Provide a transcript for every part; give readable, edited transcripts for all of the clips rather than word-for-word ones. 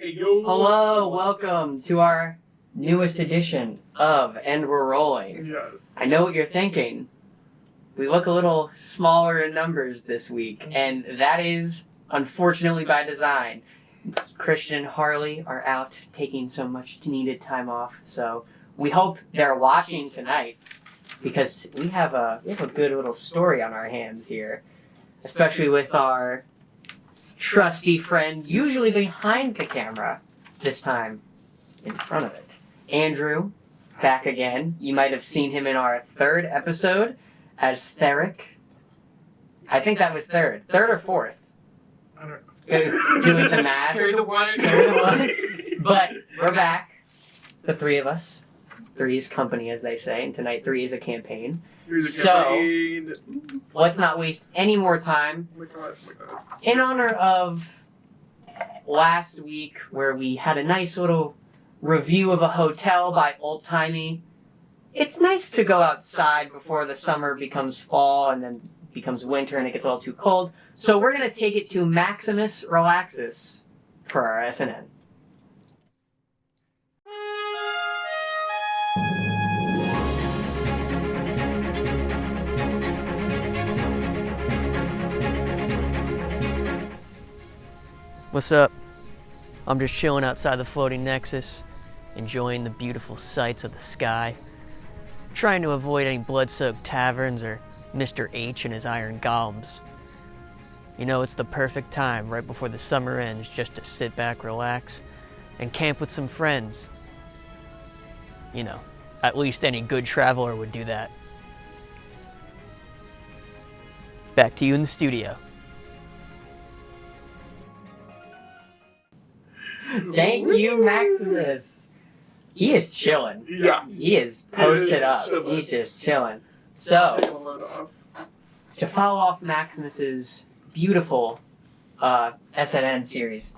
Hey, yo. Hello, welcome to our newest edition of And We're Rolling. Yes. I know what you're thinking. We look a little smaller in numbers this week, and that is, unfortunately, by design. Christian and Harley are out taking so much needed time off, so we hope they're watching tonight, because we have a good little story on our hands here, especially with our trusty friend, usually behind the camera, this time in front of it. Andrew, back again. You might have seen him in our third episode as Theric. I think that was third or fourth. I don't know. Doing the math. Carry the one. But we're back, the three of us. Three is company, as they say, and tonight 3 is a campaign. Let's not waste any more time. Oh my god. In honor of last week, where we had a nice little review of a hotel by Old Timey, it's nice to go outside before the summer becomes fall and then becomes winter and it gets a little too cold. So we're going to take it to Maximus Relaxus for our SNN. What's up? I'm just chilling outside the floating Nexus, enjoying the beautiful sights of the sky, trying to avoid any blood-soaked taverns or Mr. H and his iron golems. You know, it's the perfect time right before the summer ends just to sit back, relax, and camp with some friends. You know, at least any good traveler would do that. Back to you in the studio. Thank you, Maximus. He is chilling. Yeah. He is posted up. Chilling. He's just chilling. So, Take a load off. to follow off Maximus's beautiful SNN series.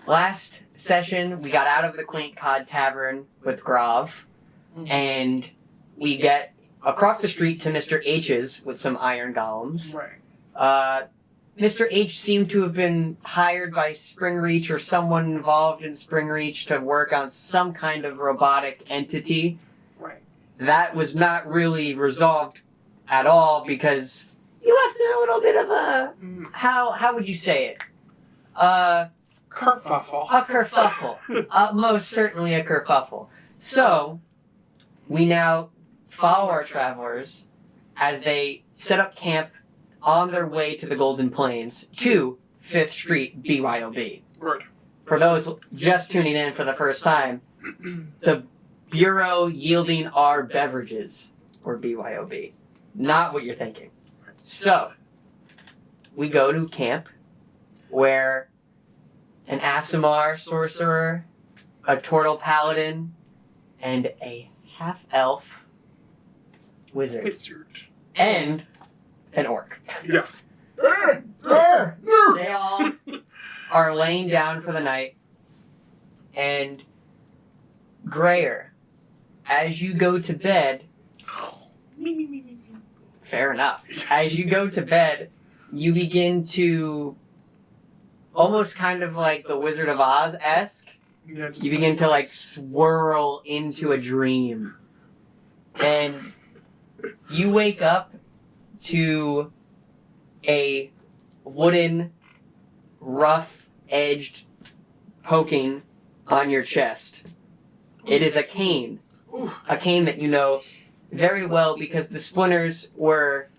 Last session, we got out of the Quaint Cod Tavern with Grov, and we get across the street to Mr. H's with some iron golems. Right. Mr. H seemed to have been hired by Springreach or someone involved in Springreach to work on some kind of robotic entity. Right. That was not really resolved at all because you left in a little bit of a... How would you say it? Kerfuffle. A kerfuffle. Most certainly a kerfuffle. So, we now follow our travelers as they set up camp on their way to the Golden Plains to 5th Street BYOB. Right. For those just tuning in for the first time, the Bureau Yielding Our Beverages, or BYOB. Not what you're thinking. So, we go to camp where an Aasimar sorcerer, a Turtle Paladin, and a half-elf wizard, and an orc. Yeah. They all are laying down for the night, and Grayer, as you go to bed, fair enough, as you go to bed, you begin to, almost kind of like the Wizard of Oz-esque, Yeah, you begin to like swirl into a dream, and you wake up to a wooden, rough-edged poking on your chest. It is a cane. A cane that you know very well because the splinters were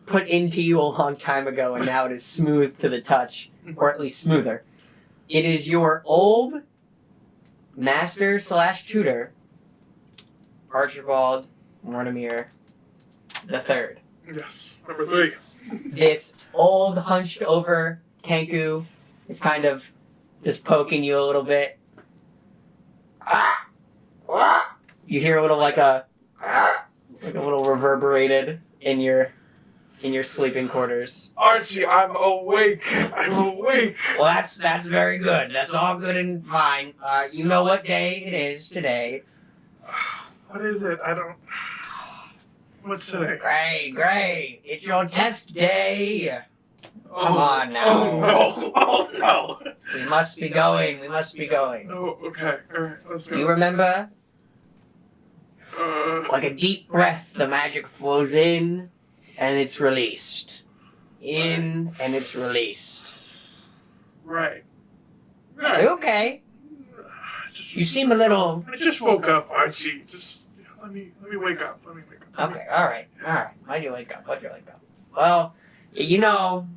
put into you a long time ago and now it is smooth to the touch, or at least smoother. It is your old master/tutor, Archibald Mortimer III. Yes. Number 3. This old, hunched over Kenku is kind of just poking you a little bit. You hear a little like a little reverberated in your sleeping quarters. Archie, I'm awake. Well, that's very good. That's all good and fine. You know what day it is today. What is it? I don't... What's today? Gray. It's your test day. Come on now. Oh no! Oh no! We must be going. We must be going. Oh, okay. Alright, let's go. You remember? Like a deep breath, the magic flows in, and it's released. In, and it's released. Right. Are you okay? You seem a little... I just woke up, Archie. Just let me wake up. Let me wake up. Okay, alright. Why'd you wake up? Well, you know,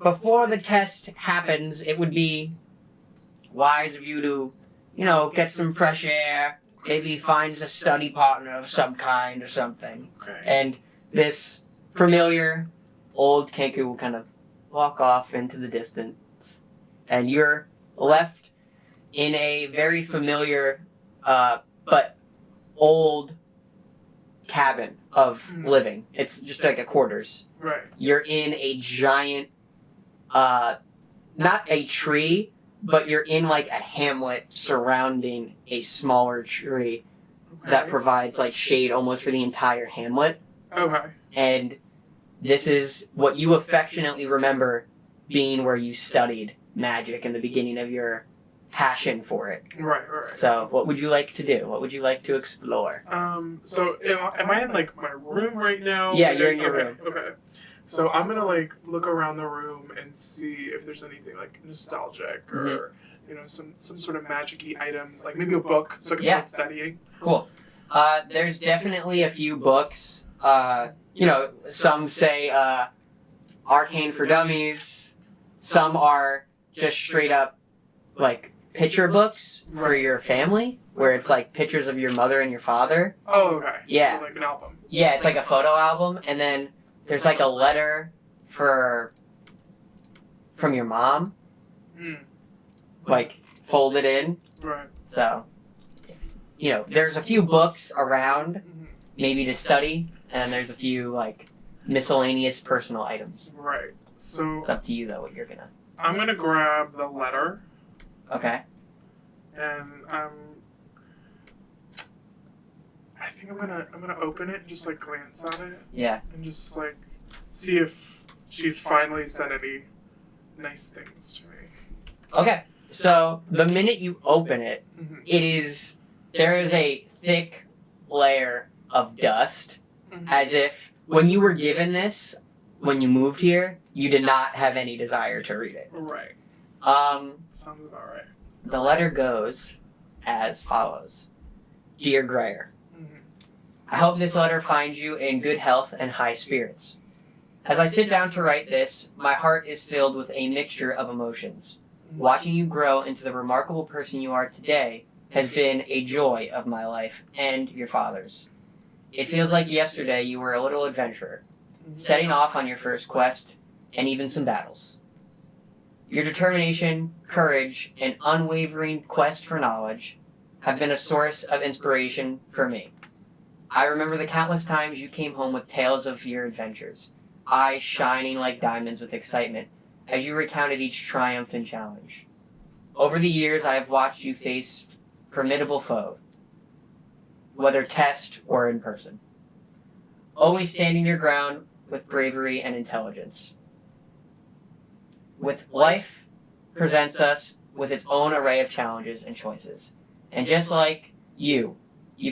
before the test happens, it would be wise of you to, get some fresh air, maybe find a study partner of some kind or something. Okay. And this familiar old Kenku will kind of walk off into the distance. And you're left in a very familiar, but old cabin of living. It's just like a quarters. Right. You're in a giant, not a tree, but you're in like a hamlet surrounding a smaller tree that provides like shade almost for the entire hamlet. Okay. And this is what you affectionately remember being where you studied magic in the beginning of your passion for it. Right. So what would you like to do? What would you like to explore? So am I in like my room right now? Yeah, you're in your room. Okay. So I'm gonna like look around the room and see if there's anything like nostalgic or some sort of magic-y items, like maybe a book so I can start studying. Cool. There's definitely a few books. Some say Arcane for Dummies. Some are just straight up like picture books for your family, where it's like pictures of your mother and your father. Oh, okay. Yeah. So like an album. Yeah, it's like a photo album, and then there's like a letter from your mom, like folded in. Right. So, there's a few books around, maybe to study, and there's a few like miscellaneous personal items. Right. So It's up to you though what you're gonna. I'm gonna grab the letter Okay. and I think I'm gonna open it and just like glance at it Yeah. and just like see if she's finally said any nice things to me. Okay. So the minute you open it, there is a thick layer of dust, as if when you were given this, when you moved here, you did not have any desire to read it. Right. Sounds about right. The letter goes as follows. Dear Greyer, I hope this letter finds you in good health and high spirits. As I sit down to write this, my heart is filled with a mixture of emotions. Watching you grow into the remarkable person you are today has been a joy of my life and your father's. It feels like yesterday you were a little adventurer, setting off on your first quest, and even some battles. Your determination, courage, and unwavering quest for knowledge have been a source of inspiration for me. I remember the countless times you came home with tales of your adventures, eyes shining like diamonds with excitement as you recounted each triumph and challenge. Over the years, I have watched you face formidable foes, whether test or in person, always standing your ground with bravery and intelligence. With life presents us with its own array of challenges and choices. And just like you've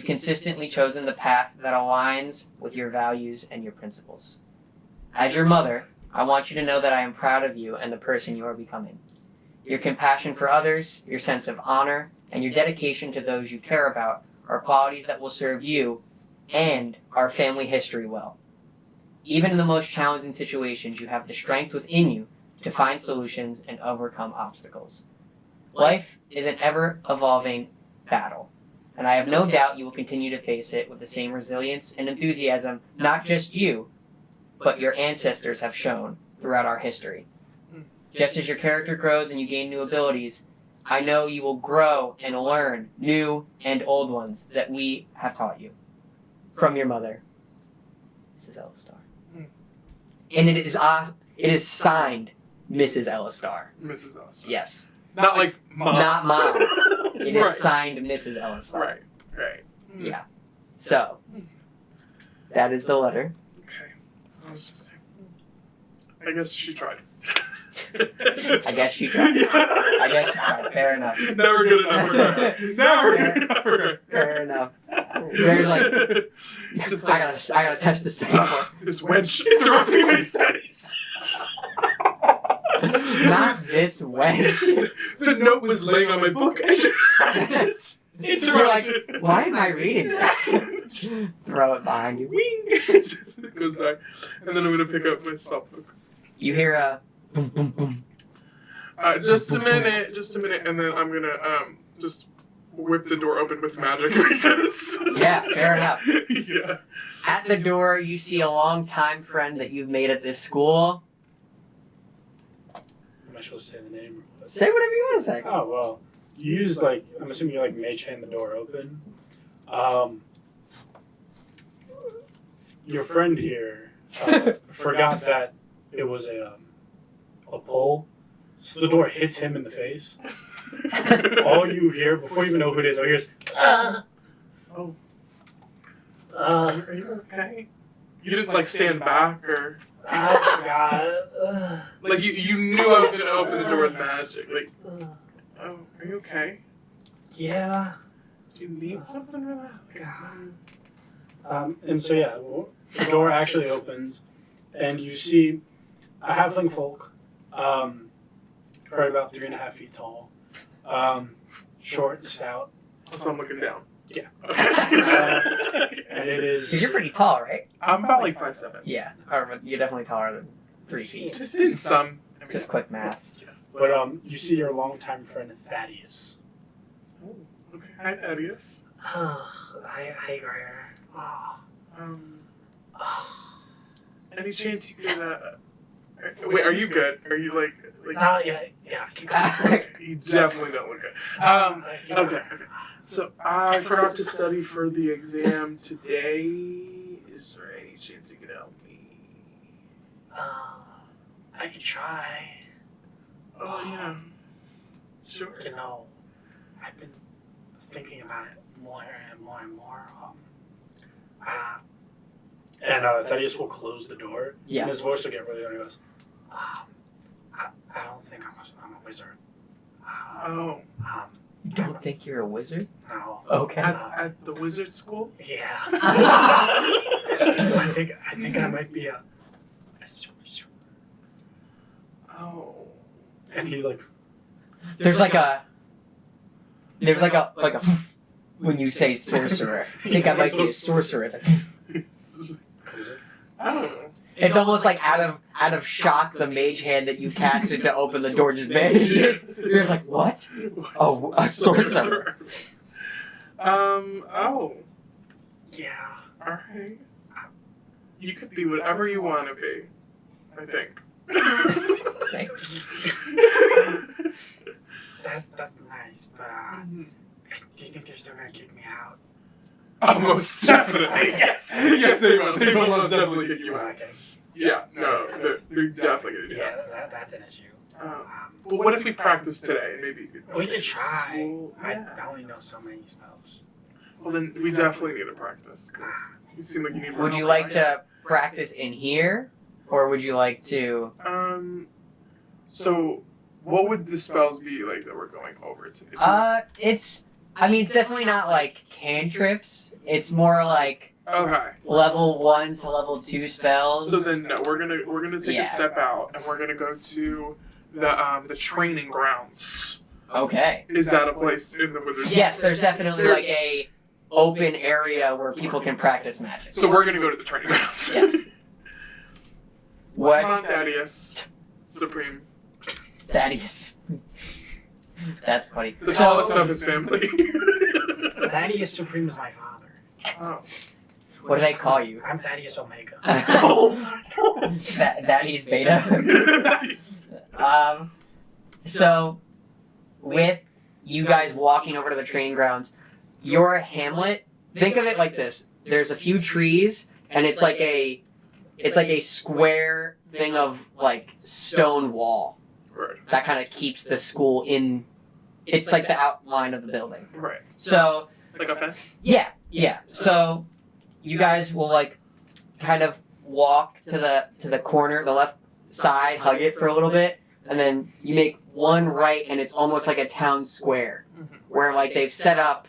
consistently chosen the path that aligns with your values and your principles. As your mother, I want you to know that I am proud of you and the person you are becoming. Your compassion for others, your sense of honor, and your dedication to those you care about are qualities that will serve you and our family history well. Even in the most challenging situations, you have the strength within you to find solutions and overcome obstacles. Life is an ever-evolving battle, and I have no doubt you will continue to face it with the same resilience and enthusiasm not just you, but your ancestors have shown throughout our history. Just as your character grows and you gain new abilities, I know you will grow and learn new and old ones that we have taught you. From your mother, Mrs. Ellistar. And it is signed Mrs. Ellistar. Mrs. Ellistar. Yes. Not like mom. Not mom. It is Right. signed Mrs. Ellistar. Right. Yeah. So, that is the letter. Okay. I was just saying. I guess she tried. I guess she tried. Yeah. I guess she tried. Fair enough. Never good enough for her. Never good enough for her. Fair enough. There's like, Just I gotta touch this thing more. This wench interrupting my studies. Not this wench. The note was laying on my book. I just You're like, interrupted. why am I reading this? Just Throw it behind you. wing. It just goes back. And then I'm gonna pick up my spell book. You hear a boom, boom, boom. Just a minute, and then I'm gonna just whip the door open with magic because Yeah, fair enough. Yeah. At the door, you see a longtime friend that you've made at this school. Am I supposed to say the name? Say whatever you want to say. Oh, well. You use, I'm assuming you, mage hand the door open. Your friend here forgot that it was a pole, so the door hits him in the face. All you hear, before you even know who it is, all you hear is, Oh. Are you okay? You didn't stand back or I forgot. like you knew I was gonna open the door with magic. Like, oh, are you okay? Yeah. Do you need something for that? And so, yeah, the door actually opens, and you see a halfling folk, probably about 3.5 feet tall, short and stout. So I'm looking down. Yeah. Okay. And it is. Because you're pretty tall, right? I'm about 5'7". Yeah. Or you're definitely taller than 3 feet. Just did some. I mean, Just quick math. But you see your longtime friend Thaddeus. okay. Hi, Thaddeus. Hi, Greer. Any chance you could wait? Are you good? Are you like? Yeah. Keep going. Okay, you definitely don't look good. Okay. So I forgot to study for the exam today. Is there any chance you could help me? I could try. Oh yeah. Sure. You know, I've been thinking about it more and more and more. And Thaddeus will close the door. Yeah. And his voice will get really low. And he goes, I don't think I'm a wizard. Oh, You don't think you're a wizard? No. Okay. at the wizard school? Yeah. I think I might be a sorcerer. Oh. And he There's like a when you say sorcerer. I think I might be a sorcerer. I don't know. It's almost like out of shock, the mage hand that you casted to open the door just vanishes. You're like, what? Oh, a sorcerer. Oh. Yeah. Alright. You could be whatever you want to be, I think. Thank That's nice, but do you think they're still gonna kick me out? Oh, most definitely. Yes. Yes, they will. They will most definitely kick you out. Okay. Yeah, no, they're definitely going to do Yeah, that. that's an issue. Well, what if we practice today? Maybe you could We could skip try. school. I Yeah. only know so many spells. Well, then we definitely need to practice, because you seem like you need more Would you help like than I to practice in here, or would you like to? do. So, what would the spells be like that we're going over today? It's definitely not like cantrips. It's more like Okay. level 1 to level 2 spells. So then, no, we're gonna take Yeah. a step out, and we're gonna go to the training grounds. Okay. Is that a place in the wizard? Yes, there's definitely like a open area where people can practice magic. So we're gonna go to the training grounds. Yes. What? Come on, Thaddeus. Supreme. Thaddeus. That's funny. The tallest of his family. Thaddeus Supreme is my father. Oh. What do they call you? I'm Thaddeus Omega. Thaddeus Beta. So, with you guys walking over to the training grounds, your hamlet, think of it like this. There's a few trees, and it's like a square thing of like stone wall Right. that kind of keeps the school in. It's like the outline of the building. Right. So Like a fence? yeah. So you guys will like kind of walk to the corner, the left side, hug it for a little bit, and then you make one right, and it's almost like a town square, where like they've set up,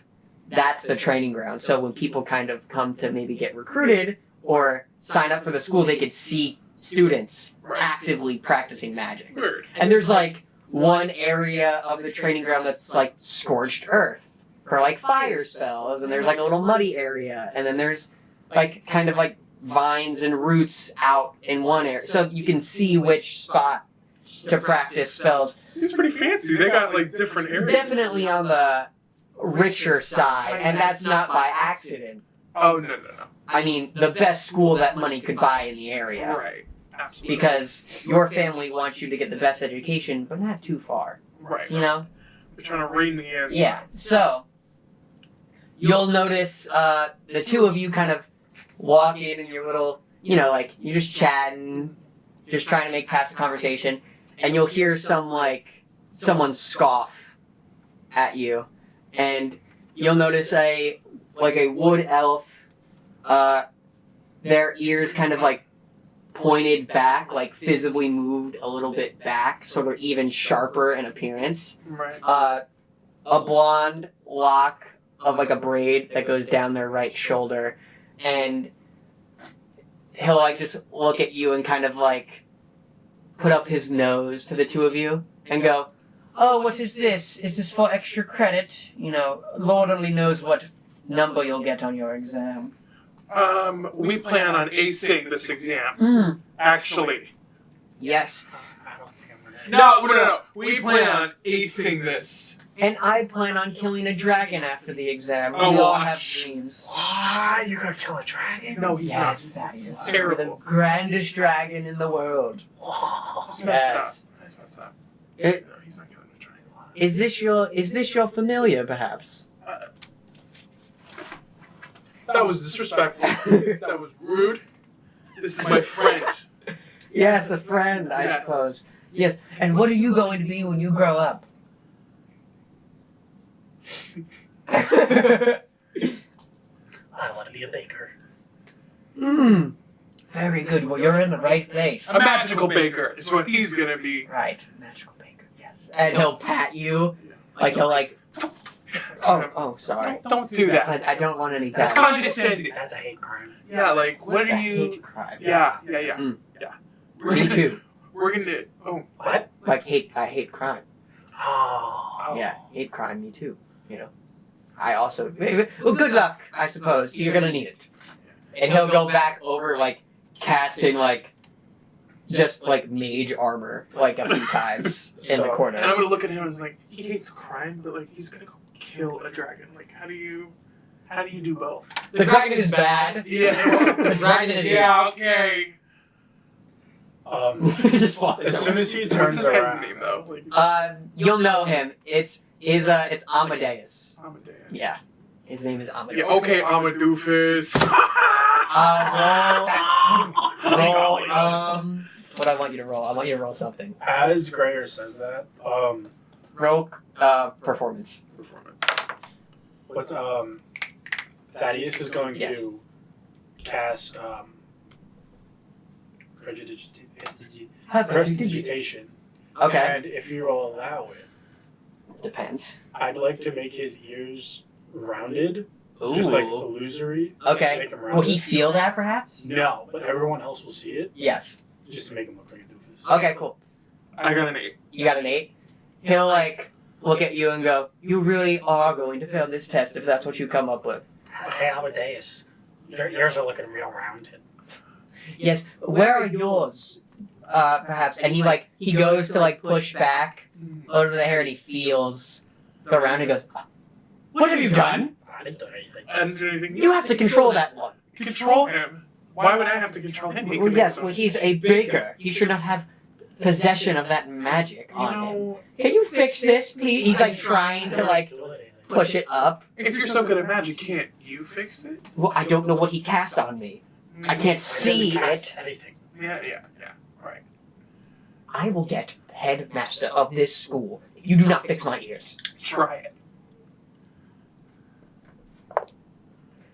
that's the training ground. So when people kind of come to maybe get recruited or sign up for the school, they could see students actively practicing magic. Weird. And there's like one area of the training ground that's like scorched earth for like fire spells, and there's like a little muddy area, and then there's like kind of like vines and roots out in one area, so you can see which spot to practice spells. Seems pretty fancy. They got like different areas. Definitely on the richer side, and that's not by accident. Oh, no. I mean, the best school that money could buy in the area. Right. Absolutely. Because your family wants you to get the best education, but not too far. Right. You know? They're trying to rein me in. Yeah. So, you'll notice the two of you kind of walk in your little, you know, like, you're just chatting, just trying to make passive conversation, and you'll hear someone scoff at you, and you'll notice a wood elf, their ears kind of like pointed back, like visibly moved a little bit back, so they're even sharper in appearance. Right. A blonde lock of like a braid that goes down their right shoulder, and he'll like just look at you and kind of like put up his nose to the two of you and go, "Oh, what is this? Is this for extra credit? You know, Lord only knows what number you'll get on your exam." We plan on acing this exam. Actually. Yes. I don't think I'm gonna. No. We plan on acing this. And I plan on killing a dragon after the exam. Oh, We all well, have dreams. What? You're gonna kill a dragon? No, he's Yes, not. that is It's terrible. the grandest dragon in the world. Whoa. That's messed up. That's messed up. It- No, he's not killing a dragon. Is this your familiar, perhaps? That was disrespectful. That was rude. This is my friend. Yes, a friend, I Yes. suppose. Yes. And what are you going to be when you grow up? I want to be a baker. Very good. Well, you're in the right place. A magical baker is what he's gonna be. Right. Magical baker, yes. And he'll pat you. Like, he'll like... Oh, sorry. Don't do that. I don't want any That's bad... condescending. That's a hate crime. Yeah, like what I are you? hate crime. Yeah. Me too. We're gonna. Oh, What? I hate crime. Oh. Yeah, hate crime, me too. You know. I also... Well, good luck, I suppose. You're gonna need it. And he'll go back over, like, casting, like, just, like, mage armor, like, a few times in the So- corner. and I'm gonna look at him as like he hates crime, but like he's gonna go kill a dragon. Like how do you do both? The dragon is bad. Yeah. The dragon is Yeah. Okay. Just walks As soon away. as he What's turns this guy's around, name though? Like You'll know him. It's Amadeus. Amadeus. Yeah. His name is Amadeus. Yeah. Okay, Amadoofus. Roll, what I want you to roll. I want you to roll something. as Grayer says that, Roll, performance. Performance. what's Thaddeus is going Yes. to cast prestidigitation. Okay. And if you will allow it, Depends. I'd like to make his ears rounded, Ooh. just like illusory. Okay. Make him Will rounded. he feel that, perhaps? No, but everyone else will see it, Yes. just to make him look like a doofus. Okay, cool. I got an 8. You got an 8? He'll, like, look at you and go, "You really are going to fail this test if that's what you come up with." Hey, Amadeus, your ears are looking real rounded. Yes. Where are yours? Perhaps. And he goes to, like, push back over the hair and he feels the round and goes, "What have you done? I didn't do anything. I didn't do anything. You have to control that one." Control him. Why would I have to control him? He Well, can yes, make well, stuff. he's a baker. He should not have possession of that magic You on him. know, Can you fix this, please? He's, like, trying to, like, push it up. if you're so good at magic, can't you fix it? Well, I don't know what he cast on me. I can't see it. Anything. Yeah. Right. I will get headmaster of this school if you do not fix my ears. Try it.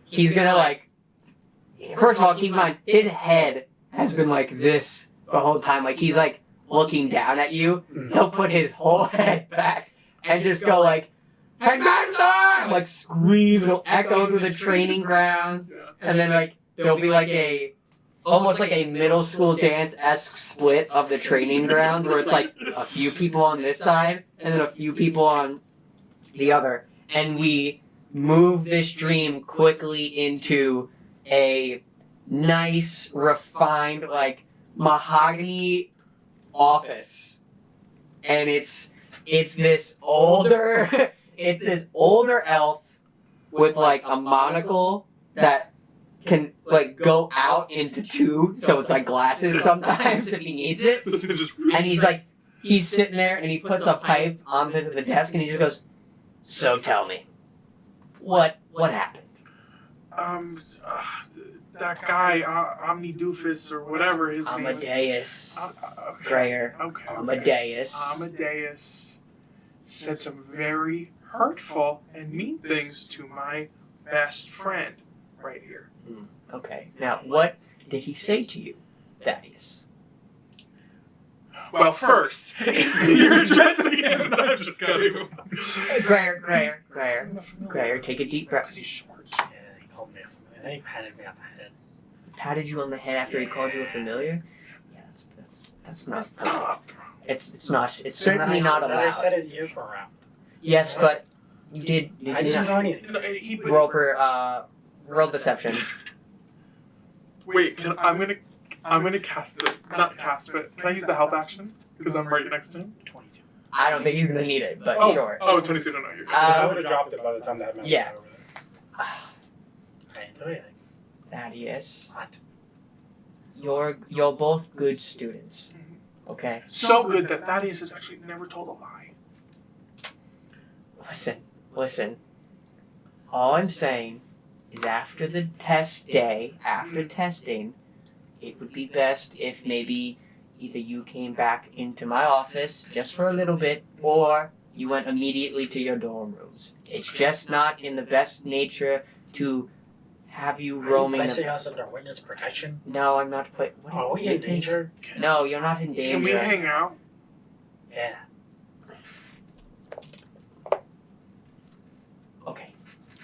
He's gonna, like... First of all, keep in mind, his head has been like this the whole time. Like, he's, like, looking down at you. He'll put his whole head back and just go, like, Headmaster! Like, screams will echo through the training grounds. And then, like, there'll be, like, almost like a middle school dance-esque split of the training ground where it's, like, a few people on this side and then a few people on the other. And we move this dream quickly into a nice, refined, like, mahogany office. And it's this older elf with, like, a monocle that can, like, go out into two, so it's like glasses sometimes if he needs it. And he's sitting there and he puts a pipe onto the desk and he just goes, "So tell me, what happened?" That guy, Omnidoofus or whatever his name is. Amadeus. Okay. Grayer. Okay. Amadeus. Amadeus said some very hurtful and mean things to my best friend right here. Okay. Now, what did he say to you, Thaddeus? Well, first, you're addressing him. I'm just kidding. Grayer, take a deep breath. Because he's short. Yeah, he called me a familiar. Then he patted me on the head. Patted you on the head after he called you a familiar? Yeah, that's not. Stop. It's not. It's certainly not Then I said allowed. his ears were round. Yes, but you did. You I did didn't not. do anything. No, Roll deception. Wait, I'm gonna cast the, not cast, but can I use the help action? Because I'm right next to him. 22. I don't think he's gonna need it, but Oh, sure. Oh, 22, no, you're good. I would have dropped it by the time that match yeah. was over there. I didn't do anything. Thaddeus, What? you're both good students. Okay. So good that Thaddeus has actually never told a lie. Listen. All I'm saying is after the test day, after testing, it would be best if maybe either you came back into my office just for a little bit, or you went immediately to your dorm rooms. It's just not in the best nature to have you roaming. Placing us under witness protection? No, I'm not put. Are we in danger? No, you're not in danger. Can we hang out? Yeah. Okay.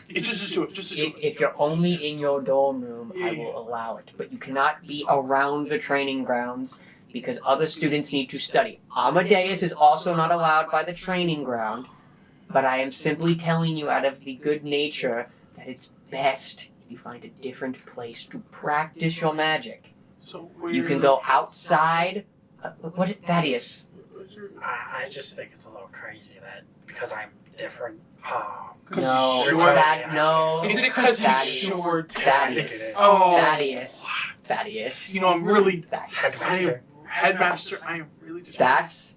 It's just to do it. Just to do it. If you're only in your dorm room, I Yeah. will allow it. But you cannot be around the training grounds because other students need to study. Amadeus is also not allowed by the training ground, but I am simply telling you out of the good nature that it's best you find a different place to practice your magic. So You can go outside. What, Thaddeus? I just think it's a little crazy that because I'm different. No, he's it's short. that. No. Is it because he's Thaddeus. short? I think it is. Oh, Thaddeus. You know, I'm really Thaddeus. Headmaster. I am really just.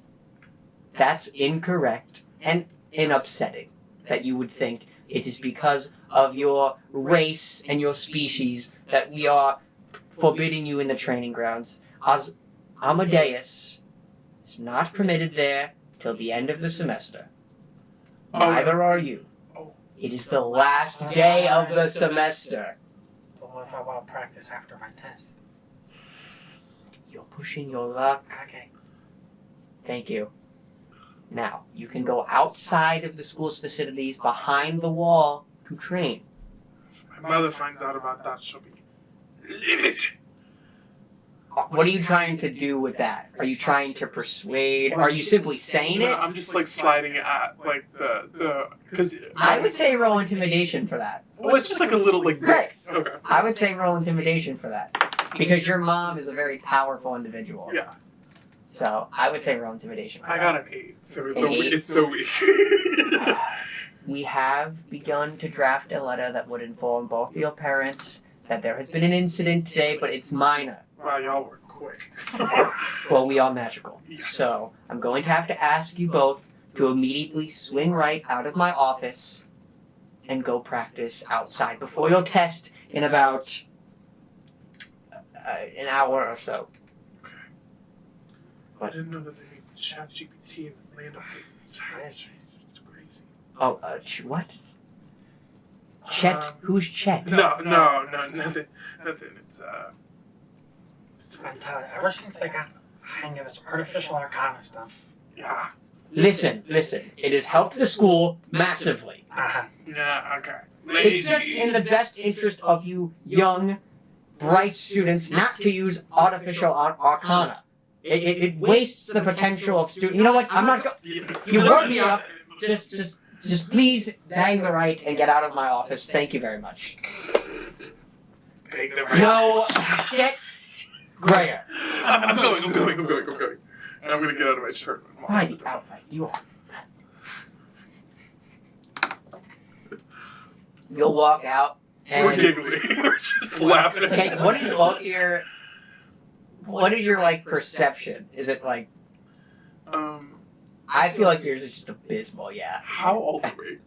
That's incorrect and upsetting that you would think it is because of your race and your species that we are forbidding you in the training grounds. As Amadeus is not permitted there till the end of the semester. Neither are you. Oh. It is the last day of the semester. But what if I want to practice after my test? You're pushing your luck. Okay. Thank you. Now, you can go outside of the school's facilities behind the wall to train. If my mother finds out about that, she'll be livid. What are you trying to do with that? Are you trying to persuade? Are you simply saying it? I'm just like sliding it at like the because I would say roll intimidation for that. well, it's just like a little like Right. Okay. I would say roll intimidation for that. Because your mom is a very powerful individual. Yeah. So I would say roll intimidation for I that. got an 8, so it's An so 8? it's so weak. We have begun to draft a letter that would inform both your parents that there has been an incident today, but it's minor. Wow, y'all were quick. Well, we are magical. Yes. So I'm going to have to ask you both to immediately swing right out of my office and go practice outside before your test in about an hour or so. I didn't know that they made ChatGPT and land up it's crazy. Oh, what? Chet? Who's Chet? No, nothing. It's I'm telling you, ever since they got Hang on, this artificial arcana stuff. Yeah. Listen. It has helped the school massively. Yeah, okay. It's just in the best interest of you young, bright students not to use artificial arcana. It wastes the potential of students. You know what? I'm not going. You woke me up. Just please bang the right and get out of my office. Thank you very much. Bang the right. No, get Greyer. I'm going. And I'm gonna get out of my shirt. Why outright? You are. You'll walk out. And We're giggling. We're just laughing. okay, what is your like perception? Is it like? I feel like yours is just abysmal. Yeah. How old are we?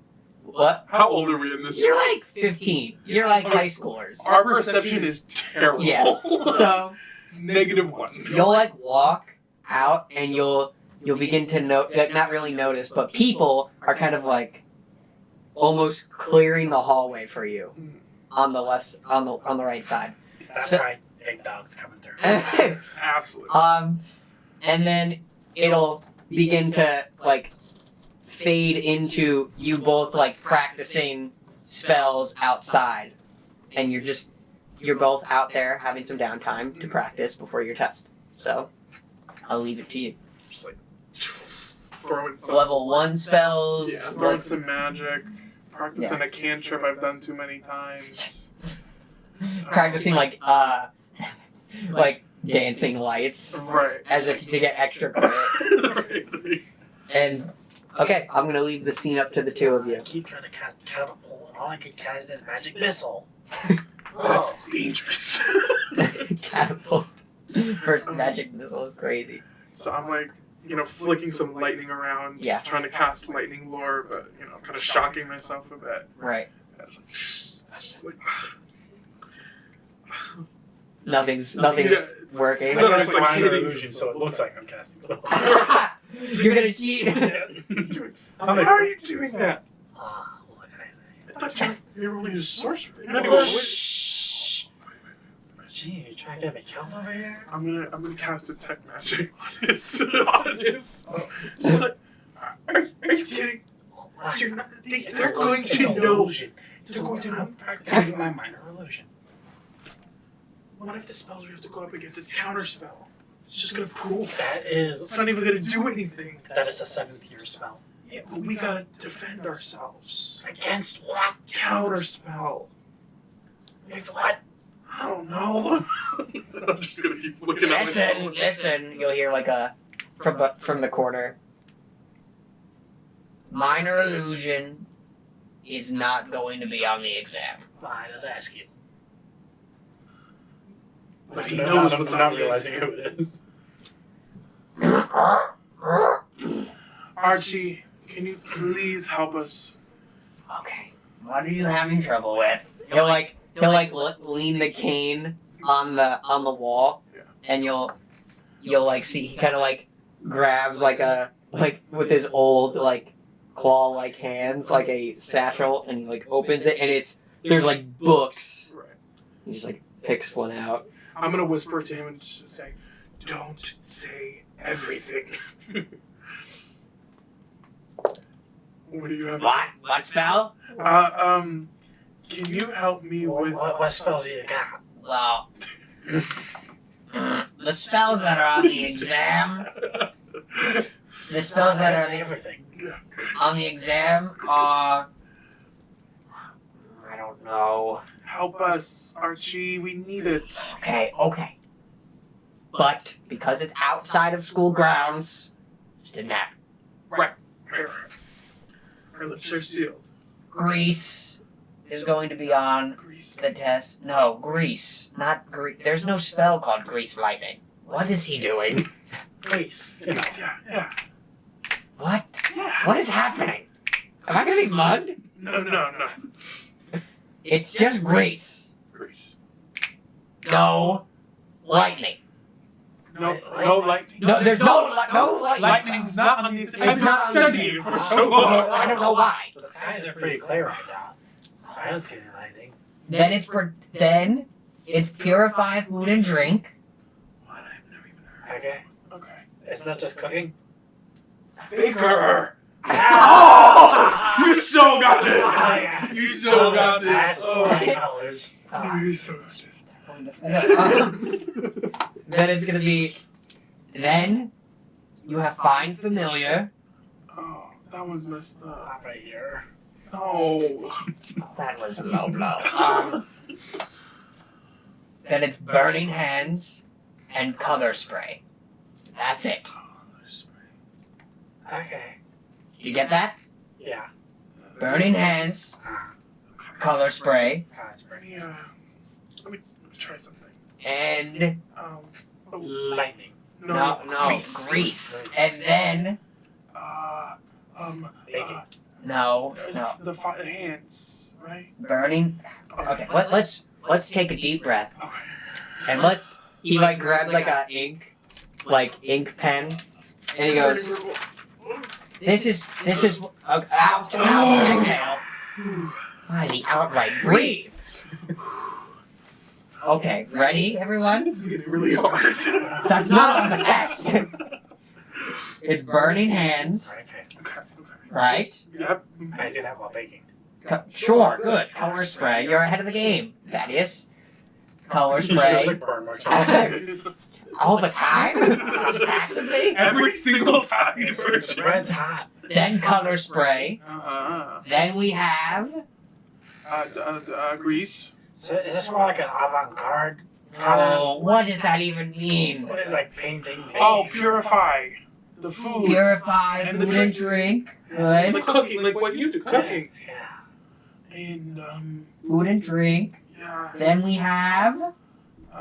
What? How old are we in this? You're like 15. You're like high schoolers. Our perception is terrible. Yeah. So -1. you'll like walk out and you'll begin to not really notice, but people are kind of like almost clearing the hallway for you on the right side. That's So- right. Big dog's coming through. Absolutely. And then it'll begin to like fade into you both like practicing spells outside, and you're both out there having some downtime to practice before your test. So I'll leave it to you. Just like throwing some. Level 1 spells. Yeah, throwing some magic. Practicing a cantrip I've done too many times. Practicing like dancing lights Right. as if to get extra credit. Right. And okay, I'm gonna leave the scene up to the two of I you. keep trying to cast catapult, and all I can cast is magic missile. That's dangerous. Catapult. First magic missile is crazy. So I'm like, flicking some lightning around, Yeah. trying to cast lightning lore, but kind of shocking myself a bit. Right. I was just like, Nothing's Yeah, it's- working. No, I it's cast like minor hitting. illusion, so it looks like I'm casting. You're gonna cheat. How are you doing that? What can I say? I thought you were only a sorcerer. You're not Oh, even a wizard. shh. Gee, you trying to get me killed over here? I'm gonna cast detect magic on his. Just like, are you kidding? You're not. They're going It's to an know. illusion. They're going to know. I'm practicing my minor illusion. One of the spells we have to go up against is counterspell. It's just gonna prove That it's is not even gonna do anything. a 7th year spell. Yeah, but we gotta defend ourselves. Against what? Counterspell. With what? I don't know. I'm just gonna keep looking at myself. Listen. You'll hear like a from the corner. Minor illusion is not going to be on the exam. I did ask you. But he knows what's I'm on not the realizing exam. who it is. Archie, can you please help us? Okay. What are you having trouble with? He'll lean the cane on the wall, Yeah. and you'll like see he kind of like grabs like with his old like claw like hands like a satchel, and he like opens it, and there's like books. Right. He just like picks one out. I'm gonna whisper to him and just say, "Don't say everything." What do you have? What spell? Can you help me with? What spells do you got? Well, the spells that are on the exam. The spells that That's are everything. on the exam are. I don't know. Help us, Archie. We need it. Okay. But because it's outside of school grounds, just a nap. Our lips are sealed. Grease is going to be on Grease. the test. No, Grease. Not Grease. There's no spell called Grease Lightning. What is he doing? Please. Yeah. What? Yeah. What is happening? Am I gonna be mugged? No. It's just Grease. Grease. No lightning. No lightning. No, there's no lightning. Lightning's not on the exam. It's I've been not on the studying it for so long. I don't know why. The skies are pretty clear right now. I don't see any lightning. Then it's purify food and drink. What? I've never even heard. Okay. It's not just cooking. Baker! Ah! You so got this! Ah, You so got this! That's Oh. funny colors. You so got this. Then it's gonna be. Then you have find familiar. Oh, that one's messed up. Not right here. No. That was a low blow. Then it's burning hands and color spray. That's it. Okay. You get that? Yeah. Burning hands, color spray, Let me try something. and Lightning. no, grease. And then Baking. no, The hands, right? burning. Okay, let's take a deep breath Okay. and he like grabs like a ink pen, and he goes, This is out, exhale. Finally, outright breathe. Okay, ready, everyone? This is getting really hard. That's not on the test. It's burning hands, Okay. right? Yep. I do that while baking. Sure, good. Color spray. You're ahead of the game. That is. Color It's just spray. like burn marks. All the time? Massively? Every single time you purchase. Red's hot. Then color spray. Then we have. Grease. So is this more like an avant-garde kind of? Oh, what does that even mean? What is like painting? Oh, purify the food. Purify And the food and drink. Good. Like cooking, like what you do, cooking. Yeah. And Food and drink. yeah. Then we have.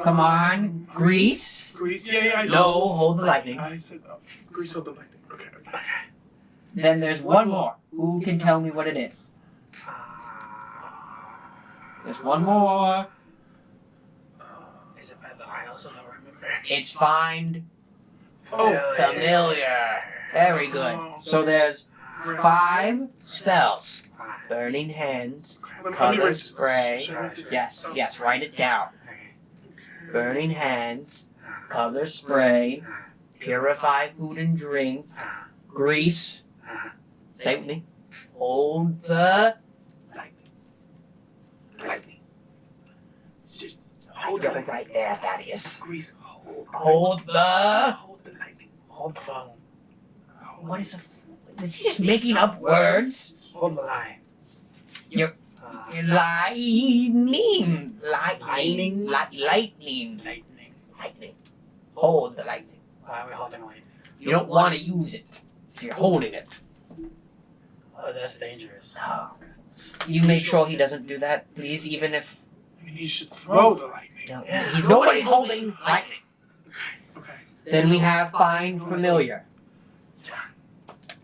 Come on. Grease. Grease. Yeah. I No, hold the lightning. I said grease of the lightning. Okay. Then there's one more. Who can tell me what it is? There's one more. Is it bad that I also don't remember? It's find Oh, familiar. Very good. So there's 5 spells. Burning hands. Let me Color write- spray. should I write this? Yes, write it down. Okay. Burning hands, color spray, purify food and drink, grease. Say it with me. Hold the. Lightning. Just Hold it right there, Thaddeus. Grease. Hold the. Hold the lightning. Hold the phone. What is? Is he just making up words? Hold the line. You're- Lightning. Lightning. Lightning. Hold the lightning. Why are we holding lightning? You don't want to use it. So you're holding it. Oh, that's dangerous. Oh. You make sure he doesn't do that, please, even if. I mean, you should throw the lightning. No, he's nobody's holding lightning. Okay. Then we have find familiar.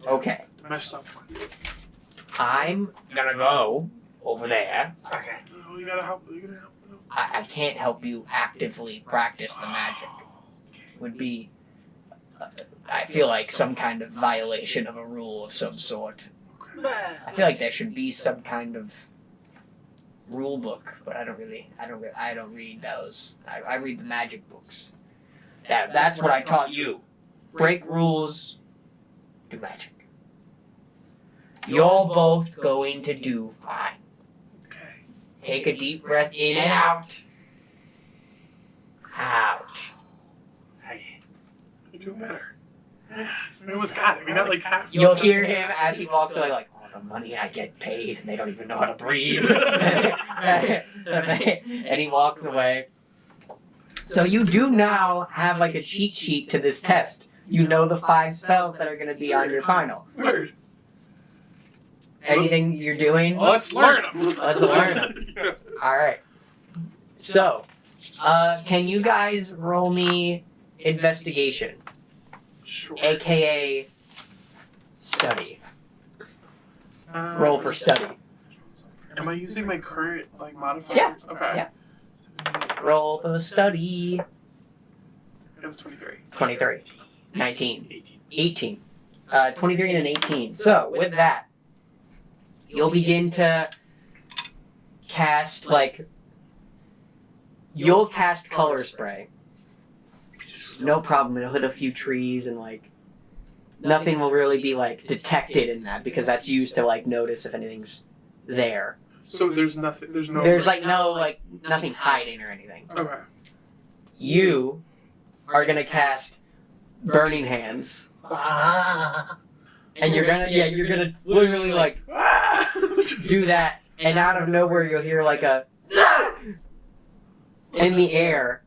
Okay. Messed up one. I'm gonna go over there. Okay. Oh, you gotta help. You gotta help. I can't help you actively practice the magic. Would be. I feel like some kind of violation of a rule of some sort. I feel like there should be some kind of rule book, but I don't read those. I read the magic books. That's what I taught you. Break rules, do magic. You're both going to do fine. Okay. Take a deep breath in and out. Out. Okay. You're doing better. It was kind of, not like half. You'll hear him as he walks away like, oh, the money I get paid, and they don't even know how to breathe. And he walks away. So you do now have like a cheat sheet to this test. You know the 5 spells that are going to be on your final. Word. Anything you're doing? Let's learn them. Let's learn 'em. Alright. So, can you guys roll me investigation, Sure. aka study? Roll for study. Am I using my current modifier? Yeah. Okay. Yeah. Roll for study. It was 23. 23. 19. 18. 23 and an 18. So, with that, you'll begin to cast, you'll cast color spray. no problem. It'll hit a few trees and like nothing will really be like detected in that because that's used to like notice if anything's there. So there's nothing. There's no. There's like no like nothing hiding or anything. Okay. You are gonna cast Burning Hands, and you're gonna literally like do that, and out of nowhere you'll hear like a in the air,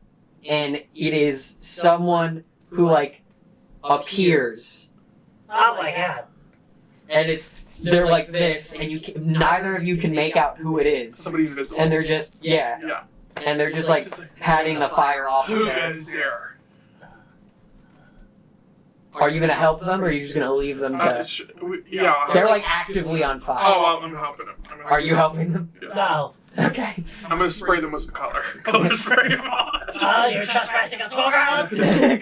and it is someone who like appears. Oh my god. And they're like this, and neither of you can make out who it is. Somebody invisible. And they're just Yeah. and they're just like patting the fire off of Who them. is there? Are you gonna help them, or are you just gonna leave them to? Yeah. They're like actively on fire. Oh, I'm helping them. Are you helping them? Yeah. No. Okay. I'm gonna spray them with some color. Color spray them on. Oh, you're trespassing on children!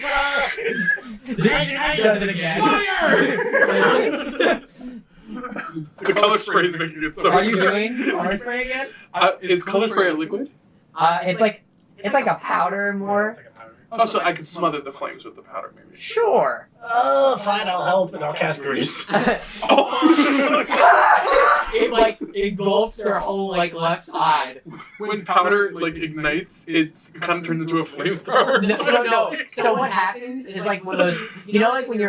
Does it again. Fire! The color spray is making it so. Are you doing color spray again? Is color spray a liquid? It's like a powder more. It's like a powder. Oh, so I could smother the flames with the powder, maybe. Sure. Oh, fine, I'll help, and I'll cast grease. Oh! It like engulfs their whole like left side. When powder like ignites, it kind of turns into a flamethrower. No. So what happens is like one of those, like when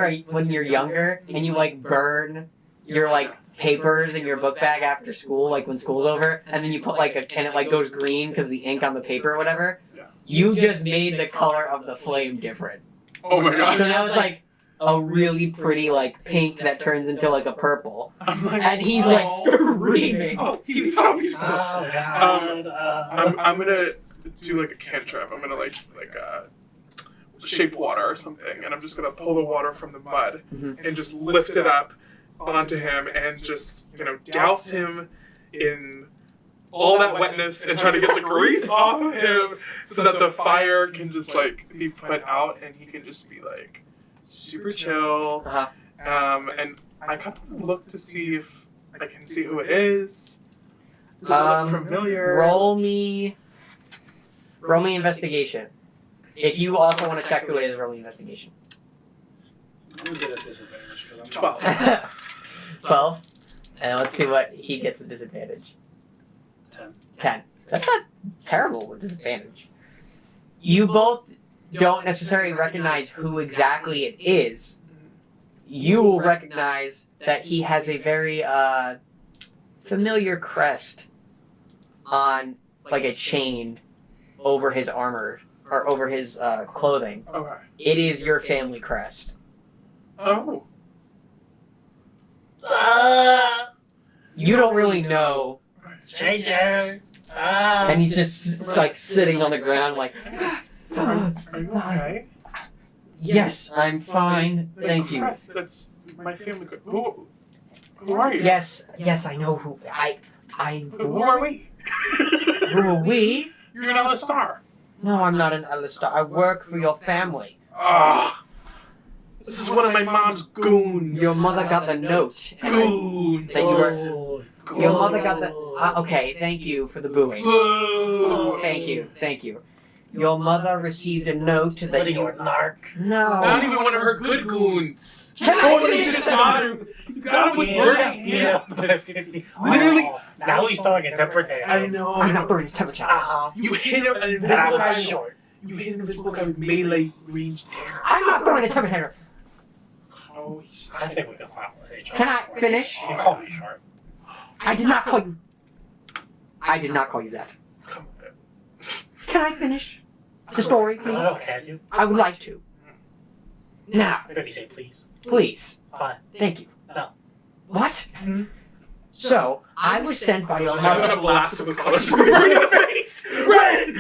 you're younger and you like burn your like papers in your book bag after school, like when school's over, and then you put like and it like goes green because the ink on the paper or whatever. Yeah. You just made the color of the flame different. Oh my god. So now it's like a really pretty like pink that turns into like a purple, I'm like, and he's like screaming. Oh, he needs help. He needs help. Oh god. I'm gonna do like a cantrip. I'm gonna like shape water or something, and I'm just gonna pull the water from the mud Mhm. and just lift it up onto him and just douse him in all that wetness and try to get the grease off of him so that the fire can just like be put out and he can just be like super chill. Uh-huh. And I kind of look to see if I can see who it is. Does it look familiar? Roll me investigation. If you also want to check who it is, roll me investigation. I'm gonna get a disadvantage because I'm 12. 12. And let's see what he gets with disadvantage. 10. That's not terrible with disadvantage. You both don't necessarily recognize who exactly it is. You will recognize that he has a very familiar crest on, like a chain over his armor, or over his clothing. Okay. It is your family crest. Oh. You don't really know. Stranger. And he's just like sitting on the ground like, Are you okay? yes, I'm fine. Thank you. Crest, that's my family. Who are you? Yes, I know who Who are we? who are we? You're another star. No, I'm not an Alistar. I work for your family. Ah. This is one of my mom's goons. Your mother got the note. Goon. That you were. Your mother got the. Okay, thank you for the booing. Boo. Thank you. Your mother received a note What that are you, a narc? No. Not even one of her good goons. She Can I totally finish? just got him. You got him with murder. Yeah. 50. Literally. Oh, now he's throwing a temper tantrum. I know. I'm not throwing a temper tantrum. Uh-huh. You hit an And invisible guy. I'm short. You hit an invisible guy with melee ranged damage. I'm not throwing a temper tantrum. Oh, I think we can file an HR. Can I finish? You can call me short. I did not call you. I did not call you that. come on. Can I finish the story, please? Oh, can you? I would like to. Now, Maybe say please. please. Fine. Thank you. No. What? So, I was sent by your I'm gonna mother. blast him with color spray in the face. Run!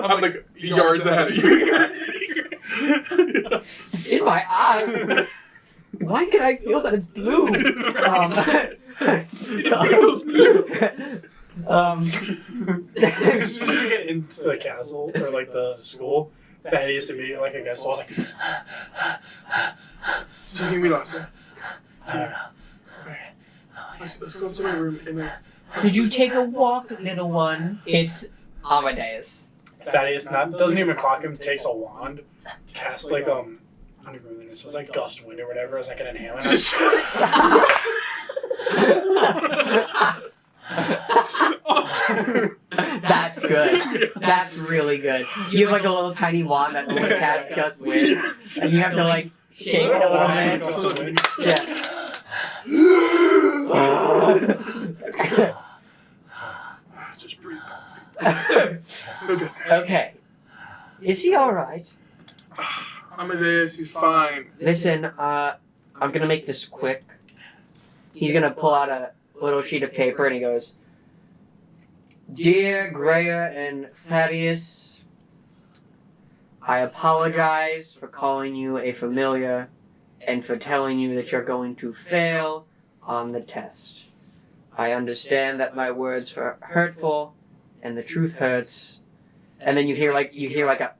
I'm like yards ahead of you. It's in my eye. Why can I feel that it's blue? It feels blue. As soon as you get into the castle or like the school, Thaddeus immediately like against the wall, like, So you hear me last time? I don't know. Let's go up to my room and then. Could you take a walk, little one? It's Amadeus. Thaddeus doesn't even clock him. Takes a wand, casts like I don't even remember this. It was like gust wind or whatever. It's like an inhaler. Just. That's good. That's really good. You have like a little tiny wand that only casts gust wind, Yes. and you have to like shake it a little bit. Yeah. Just breathe. Okay. Okay. Is he alright? Amadeus, he's fine. Listen, I'm gonna make this quick. He's gonna pull out a little sheet of paper and he goes, Dear Greya and Thaddeus, I apologize for calling you a familiar and for telling you that you're going to fail on the test. I understand that my words are hurtful and the truth hurts. And then you hear like a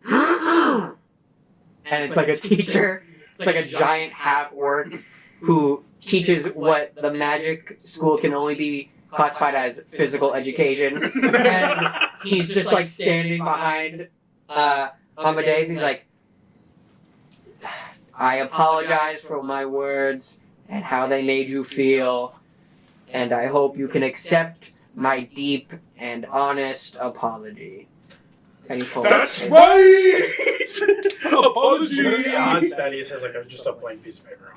and it's like a teacher. It's like a giant half orc who teaches what the magic school can only be classified as physical education. And he's just like standing behind Amadeus. He's like, I apologize for my words and how they made you feel, and I hope you can accept my deep and honest apology. And he pulls That's it. right! Apology. Apology! Thaddeus has like just a blank piece of paper.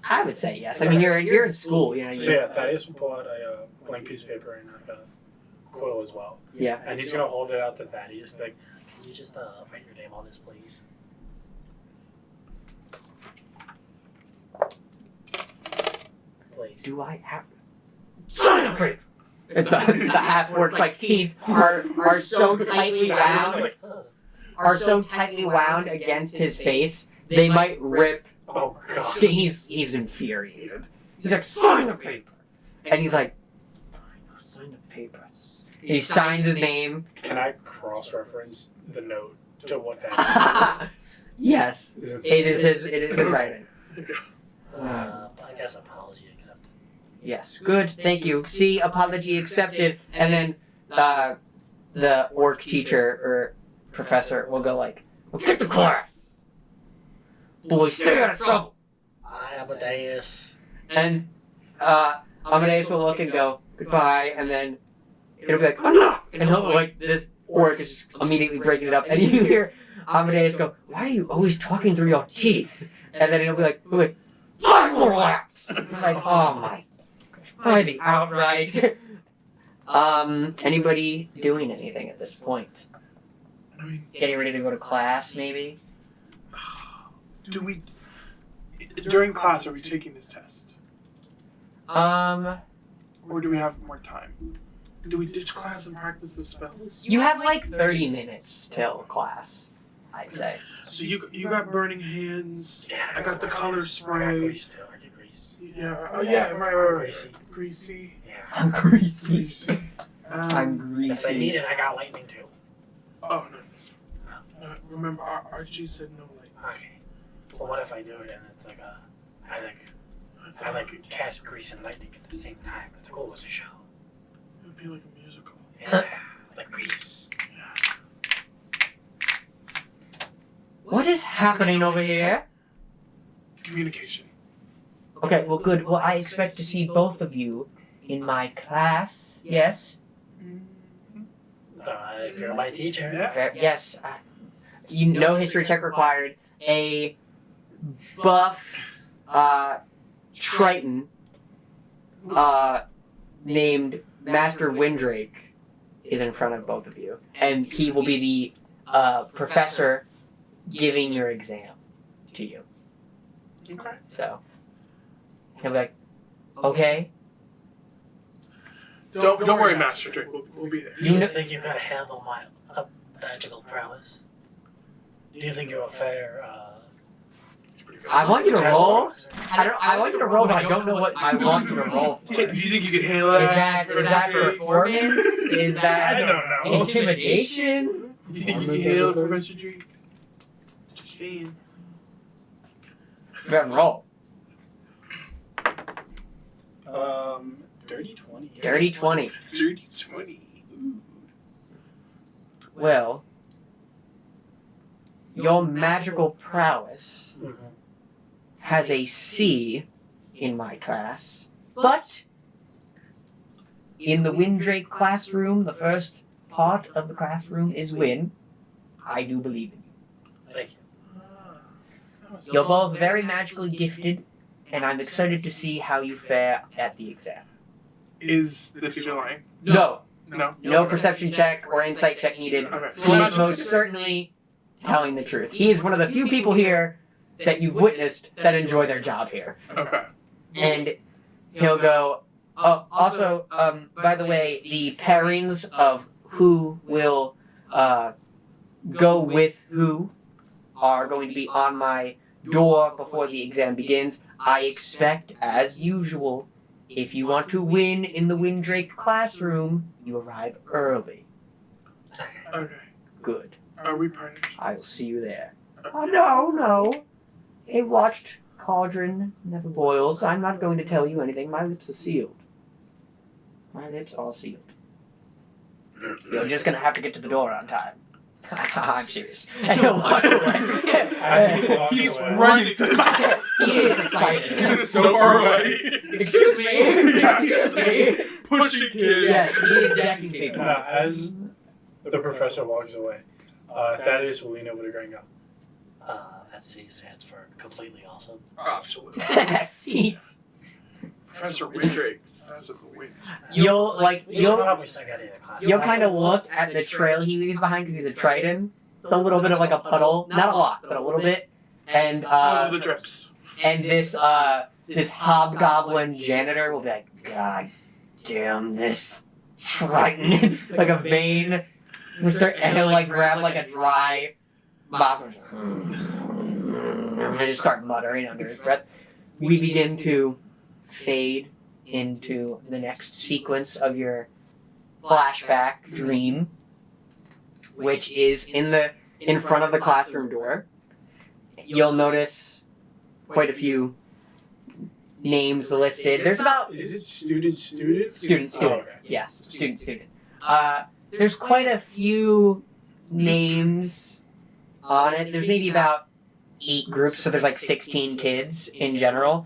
I would say yes. I mean, you're in school, you know. So yeah, Thaddeus will pull out a blank piece of paper and like a quill as well, Yeah. and he's gonna hold it out to Thaddeus. Be like, Can you just write your name on this, please? Please. Do I have? Sign up for It's the half orc's like teeth are so tightly wound, against his face they might rip. oh god. He's infuriated. He's like, sign the paper, and he's like, sign the paper. He signs his name. Can I cross-reference the note to what that Yes, is? it is his writing. I guess apology accepted. Yes, good, thank you. See, apology accepted, and then the orc teacher or professor will go like, get to class, boys, stay out of trouble. I, Amadeus. And Amadeus will look and go goodbye, and then it'll be like enough, and he'll like this orc is just immediately breaking it up, and you hear Amadeus go, why are you always talking through your teeth? And then it'll be like 5 more laps. It's like, oh my, fighting outright. Anybody doing anything at this point? I mean, Getting ready to go to class, maybe? do we... During class, are we taking this test? Or do we have more time? Do we ditch class and practice the spells? You have like 30 minutes till class, I'd say. So you got burning hands. Yeah, I got the color I got spray. grease too. I get grease. Yeah. Oh yeah. Right. Greasy. Greasy. Yeah. I'm greasy. Greasy. I'm If they need greasy. it, I got lightning too. Oh no. Remember, Archie said no light. Okay. Well, what if I do it and it's like I like cast grease and lightning at the same time? It's like, oh, it's a show. It would be like a musical. Yeah, like grease. What is happening over here? Communication. Okay, well, good. Well, I expect to see both of you in my class. Yes? If you're my teacher. Yeah. Yes. You know, history check required. A buff Triton named Master Windrake is in front of both of you. And he will be the professor giving your exam to you. Okay. So, he'll be like, okay. Don't worry, Master Drake. We'll be there. Do you think you can handle my magical prowess? Do you think you're a fair? It's pretty good. I want you to test roll. officer? I want you to roll, but I don't know what I want you to roll for. Do you think you could handle Is that? that performance? Is I that don't know. intimidation? You think you can handle Professor Drake? Just saying. Go ahead and roll. Dirty 20. Dirty 20. Dirty 20. Well, your magical prowess Mhm. has a C in my class, but in the Windrake classroom, the first part of the classroom is Win. I do believe in you. Thank you. You're both very magically gifted, and I'm excited to see how you fare at the exam. Is the teacher lying? No, No. no perception check or insight check needed. Okay. He is most certainly telling the truth. He is one of the few people here that you've witnessed that enjoy their job here. Okay. And he'll go, also, by the way, the pairings of who will go with who are going to be on my door before the exam begins. I expect, as usual, if you want to win in the Windrake classroom, you arrive early. Okay. Good. Are we partners? I will see you there. Oh, no. A watched cauldron never boils. I'm not going to tell you anything. My lips are sealed. My lips are sealed. You're just going to have to get to the door on time. I'm serious. And he'll walk away. He's running to the class. He is excited. He is so far away. Excuse me. Excuse me. Pushing kids. Yes, he is decking people. As the professor walks away, Thaddeus will lean over to Greg and go, That C stands for completely awesome. Absolutely. See, Professor Windrake. Professor Windrake. you'll We should probably still get in the class. You'll kind of look at the trail he leaves behind because he's a Triton. It's a little bit of like a puddle, not a lot, but a little bit. And Oh, the drips. and this hobgoblin janitor will be like, God damn this Triton, like a vein. And he'll like grab like a dry mop and just start muttering under his breath. We begin to fade into the next sequence of your flashback dream, which is in front of the classroom door. You'll notice quite a few names listed. There's about is it student? student. Oh, okay. Yes, student. There's quite a few names on it. There's maybe about 8 groups, so there's like 16 kids in general.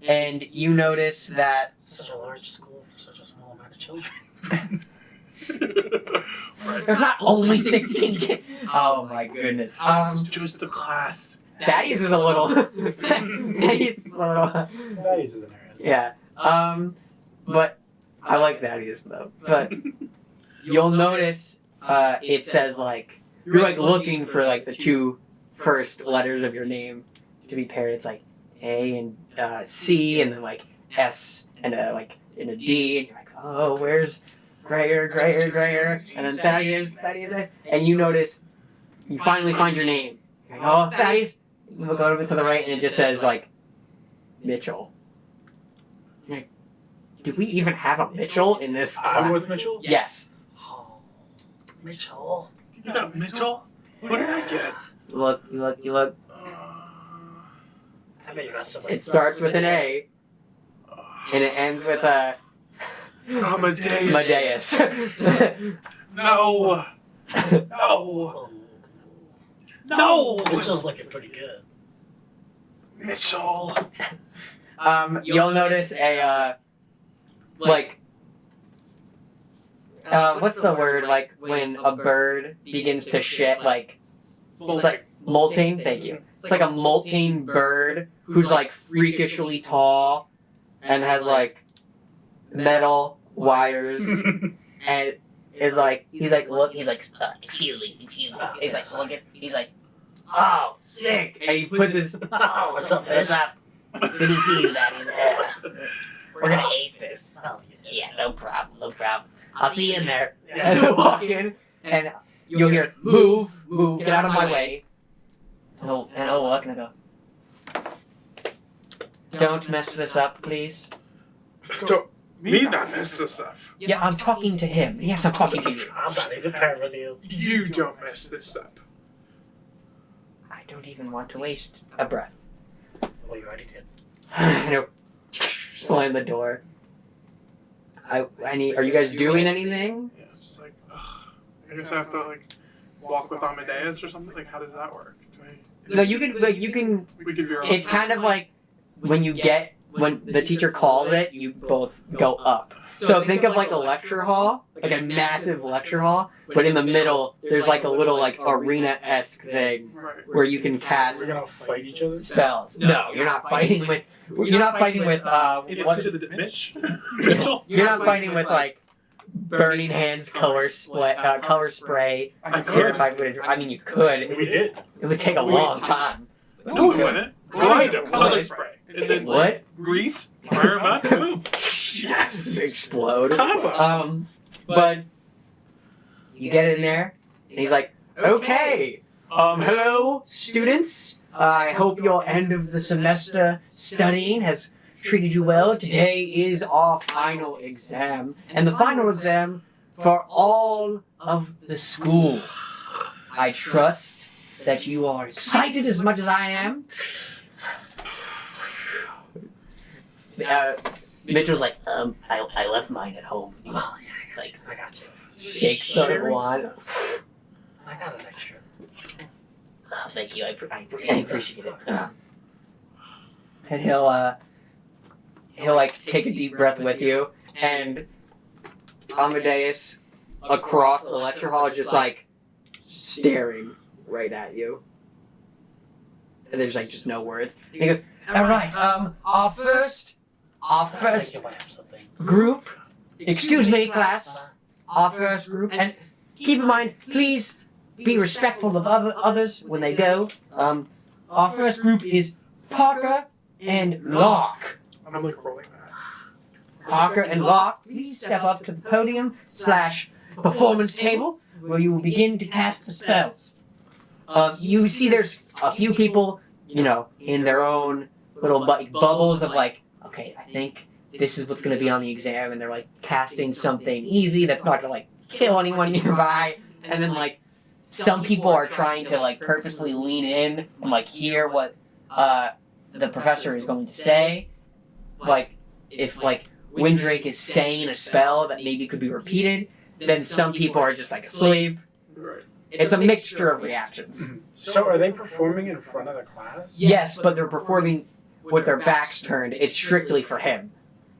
And you notice that Such a large school for such a small amount of children. Right. there's not only 16 kids. Oh my goodness. It's just the class. Thaddeus is a little. Thaddeus is a little. Thaddeus is an area. Yeah. But I like Thaddeus though. But you'll notice it says like you're like looking for like the 2 first letters of your name to be paired. It's like A and C, and then like S and a D, and you're like, oh, where's Grayer, and then Thaddeus, and you notice you finally find your name. You're like, oh, Thaddeus. You look over to the right, and it just says like Mitchell. You're like, do we even have a Mitchell in this? I'm with Mitchell. Yes. Oh, Mitchell. You got Mitchell? What did I get? You look. I bet you got somebody. It starts with an A, and it ends with a Amadeus. Medeus. No. No. Oh. No. Mitchell's looking pretty good. Mitchell. You'll notice a what's the word like when a bird begins to shed like it's like molting. Thank you. It's like a molting bird who's like freakishly tall and has like metal wires and is like he's like excuse me, he's like looking, he's like, oh, sick, and he puts his Oh, what's up, what's bitch? up? Good to see you, Daddy. We're gonna ace this. Oh, Yeah, no problem. I'll see you in there. And he'll walk in, and you'll hear, move, get out of my way. And he'll walk and I'll go, don't mess this up, please. Don't me not mess this up. Yeah, I'm talking to him. Yes, I'm talking to you. I'm not even paired with you. You don't mess this up. I don't even want to waste a breath. Well, you already did. And he'll slam the door. Are you guys doing anything? Yeah, it's like, ugh. I guess I have to like walk with Amadeus or something? Like, how does that work? No, you can. We could veer off. It's kind of like when the teacher calls it, you both go up. So think of like a lecture hall, like a massive lecture hall, but in the middle there's like a little like arena-esque thing Right. where you can cast We're gonna fight each other. spells. No, you're not fighting with. You're not fighting with. It's What, to the Mitch. Mitchell. you're not fighting with like burning hands, color spray. I Purified could. footage. I mean, you could. We did. It would take a long time. No, we wouldn't. Well, color spray. And then What? grease, fire 'em up, boom. Yes. Explode. Combo. But you get in there, and he's like, "Okay, hello, students. I hope your end of the semester studying has treated you well. Today is our final exam, and the final exam for all of the school. I trust that you are excited as much as I am." Mitchell's like, I left mine at home. Oh, Like, I got you. shakes the wand. I got an extra. Oh, thank you. I appreciate it. And he'll like take a deep breath with you, and Amadeus across the lecture hall is just like staring right at you. And there's like just no words. And he goes, "All right, our first I think you might have something. group. Excuse me, class. Our first group, and keep in mind, please be respectful of others when they go. Our first group is Parker and Locke. I'm like rolling eyes. Parker and Locke, please step up to the podium / performance table where you will begin to cast the spells. You see there's a few people, in their own little bubbles of like, okay, I think this is what's going to be on the exam, and they're like casting something easy that's not going to like kill anyone nearby, and then like some people are trying to like purposely lean in and like hear what the professor is going to say, like if like Windrake is saying a spell that maybe could be repeated, then some people are just like asleep. Right. It's a mixture of reactions. So are they performing in front of the class? Yes, but they're performing with their backs turned. It's strictly for him.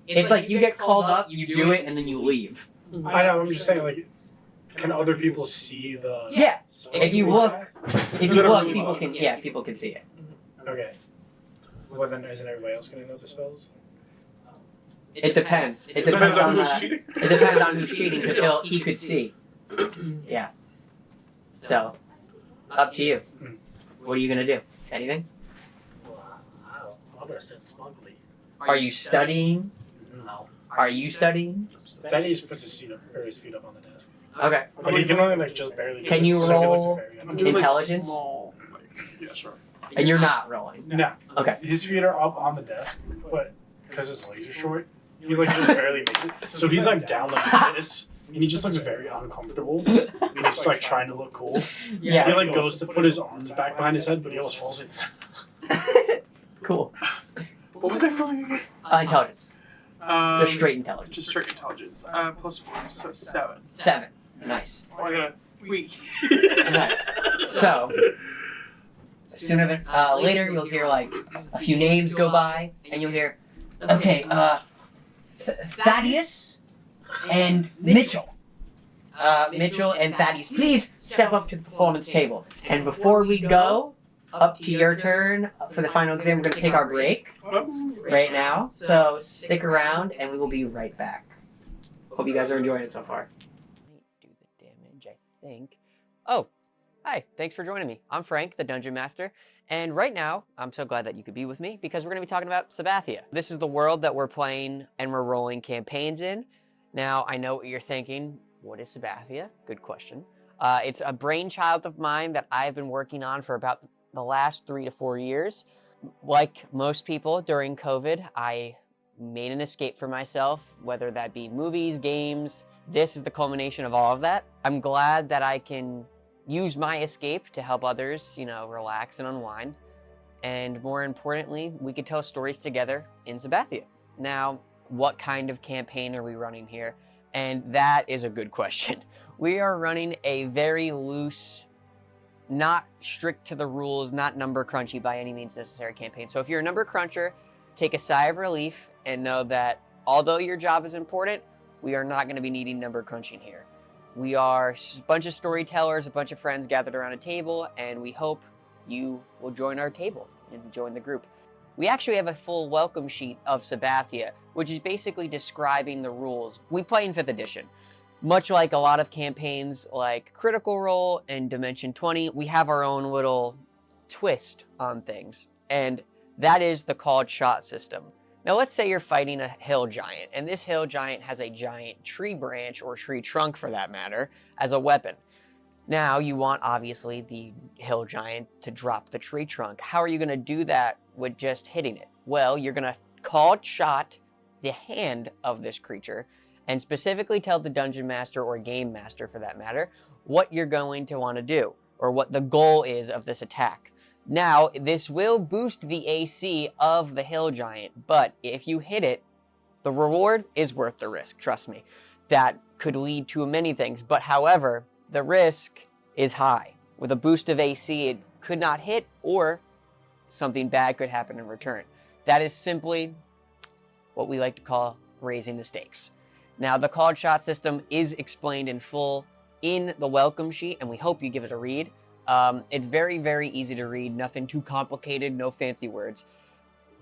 It's like you get called up, you do it, and then you leave. I know. I'm just saying, like, can other people see the? Yeah, if you look, Literally people look. can. People can see it. Okay. Well, then isn't everybody else going to know the spells? It depends. It Depends on on who's cheating. It depends on who's cheating because he could see. Yeah. So, up to you. What are you gonna do? Anything? Well, I'm gonna sit smugly. Are you studying? No. Are you studying? Then he just puts his feet up on the desk. Okay. But he can only like just barely. do Can it, you so he looks roll very I'm doing Intelligence? like small. Like, yeah, sure. And you're not rolling. No. Okay. His feet are up on the desk, but because his legs are short, he like just barely makes it. So he's like down like this, and he just looks very uncomfortable. And he's just like trying to look cool. Yeah. He like goes to put his arms back behind his head, but he almost falls in. Cool. What was I rolling again? Intelligence. Just straight Just intelligence. straight intelligence. +4, so 7. 7. Nice. Oh, I gotta. Wait. Nice. So, sooner than later, you'll hear like a few names go by, and you'll hear, okay, Thaddeus and Mitchell. Mitchell and Thaddeus, please step up to the performance table. And before we go up to your turn for the final exam, we're going to take our break right now. So stick around, and we will be right back. Hope you guys are enjoying it so far. Do the damage, I think. Oh, hi. Thanks for joining me. I'm Frank, the Dungeon Master. And right now, I'm so glad that you could be with me because we're going to be talking about Sabathia. This is the world that we're playing and we're rolling campaigns in. Now, I know what you're thinking. What is Sabathia? Good question. It's a brainchild of mine that I've been working on for about the last 3 to 4 years. Like most people during COVID, I made an escape for myself, whether that be movies, games. This is the culmination of all of that. I'm glad that I can use my escape to help others, relax and unwind. And more importantly, we could tell stories together in Sabathia. Now, what kind of campaign are we running here? And that is a good question. We are running a very loose not strict to the rules, not number crunchy by any means necessary campaign. So if you're a number cruncher, take a sigh of relief and know that although your job is important, we are not going to be needing number crunching here. We are a bunch of storytellers, a bunch of friends gathered around a table, and we hope you will join our table and join the group. We actually have a full welcome sheet of Sabathia, which is basically describing the rules. We play in 5th edition. Much like a lot of campaigns like Critical Role and Dimension 20, we have our own little twist on things, and that is the called shot system. Now let's say you're fighting a hill giant, and this hill giant has a giant tree branch, or tree trunk for that matter, as a weapon. Now you want, obviously, the hill giant to drop the tree trunk. How are you going to do that with just hitting it? Well, you're going to called shot the hand of this creature, and specifically tell the dungeon master, or game master for that matter, what you're going to want to do, or what the goal is of this attack. Now, this will boost the AC of the hill giant, but if you hit it, the reward is worth the risk, trust me. That could lead to many things, but however, the risk is high. With a boost of AC, it could not hit, or something bad could happen in return. That is simply what we like to call raising the stakes. Now, the called shot system is explained in full in the welcome sheet, and we hope you give it a read. It's very, very easy to read, nothing too complicated, no fancy words.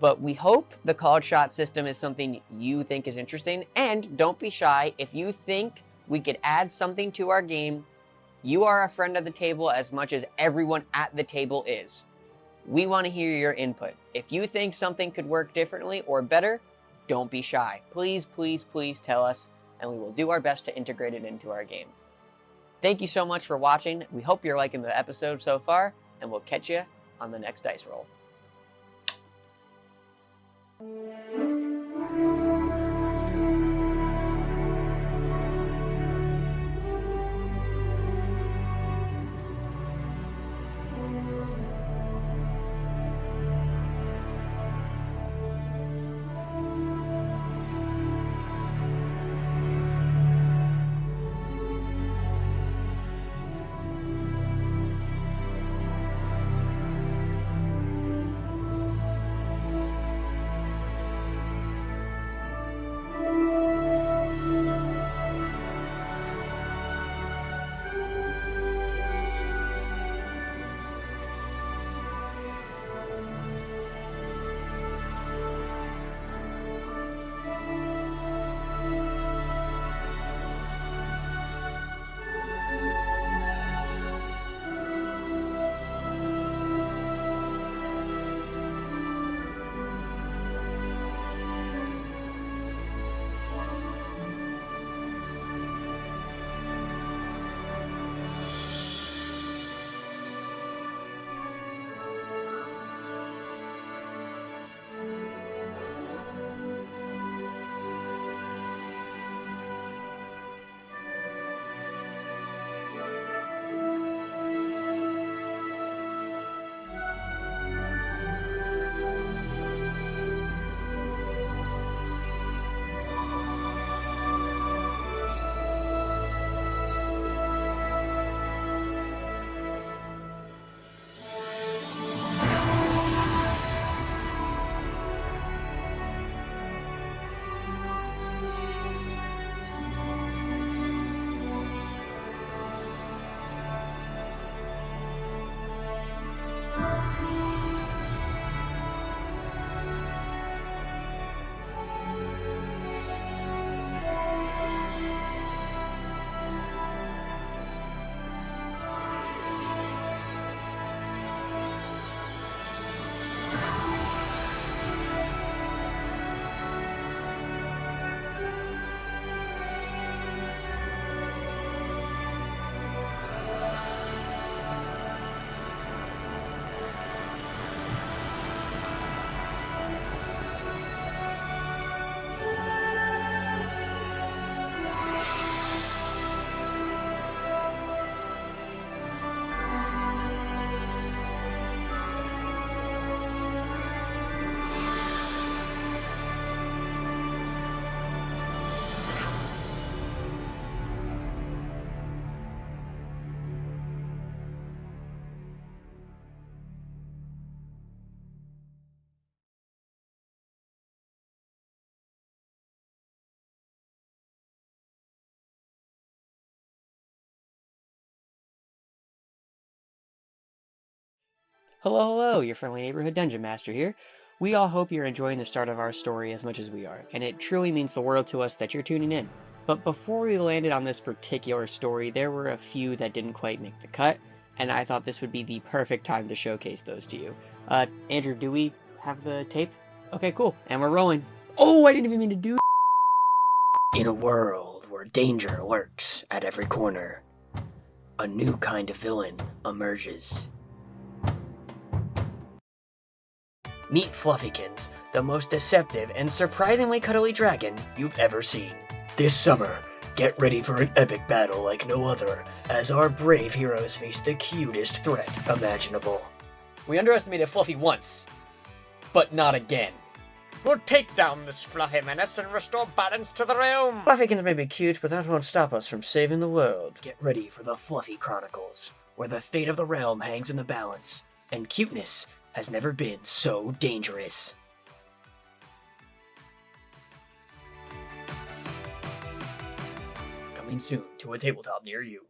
But we hope the called shot system is something you think is interesting, and don't be shy. If you think we could add something to our game, you are a friend of the table as much as everyone at the table is. We want to hear your input. If you think something could work differently or better, don't be shy. Please, please, please tell us, and we will do our best to integrate it into our game. Thank you so much for watching. We hope you're liking the episode so far, and we'll catch you on the next dice roll. Hello, your friendly neighborhood dungeon master here. We all hope you're enjoying the start of our story as much as we are, and it truly means the world to us that you're tuning in. But before we landed on this particular story, there were a few that didn't quite make the cut, and I thought this would be the perfect time to showcase those to you. Andrew, do we have the tape? Okay, cool. And we're rolling. Oh, I didn't even mean to do. In a world where danger lurks at every corner, a new kind of villain emerges. Meet Fluffykins, the most deceptive and surprisingly cuddly dragon you've ever seen. This summer, get ready for an epic battle like no other, as our brave heroes face the cutest threat imaginable. We underestimated Fluffy once, but not again. We'll take down this fluffy menace and restore balance to the realm. Fluffykins may be cute, but that won't stop us from saving the world. Get ready for the Fluffy Chronicles, where the fate of the realm hangs in the balance, and cuteness has never been so dangerous. Coming soon to a tabletop near you.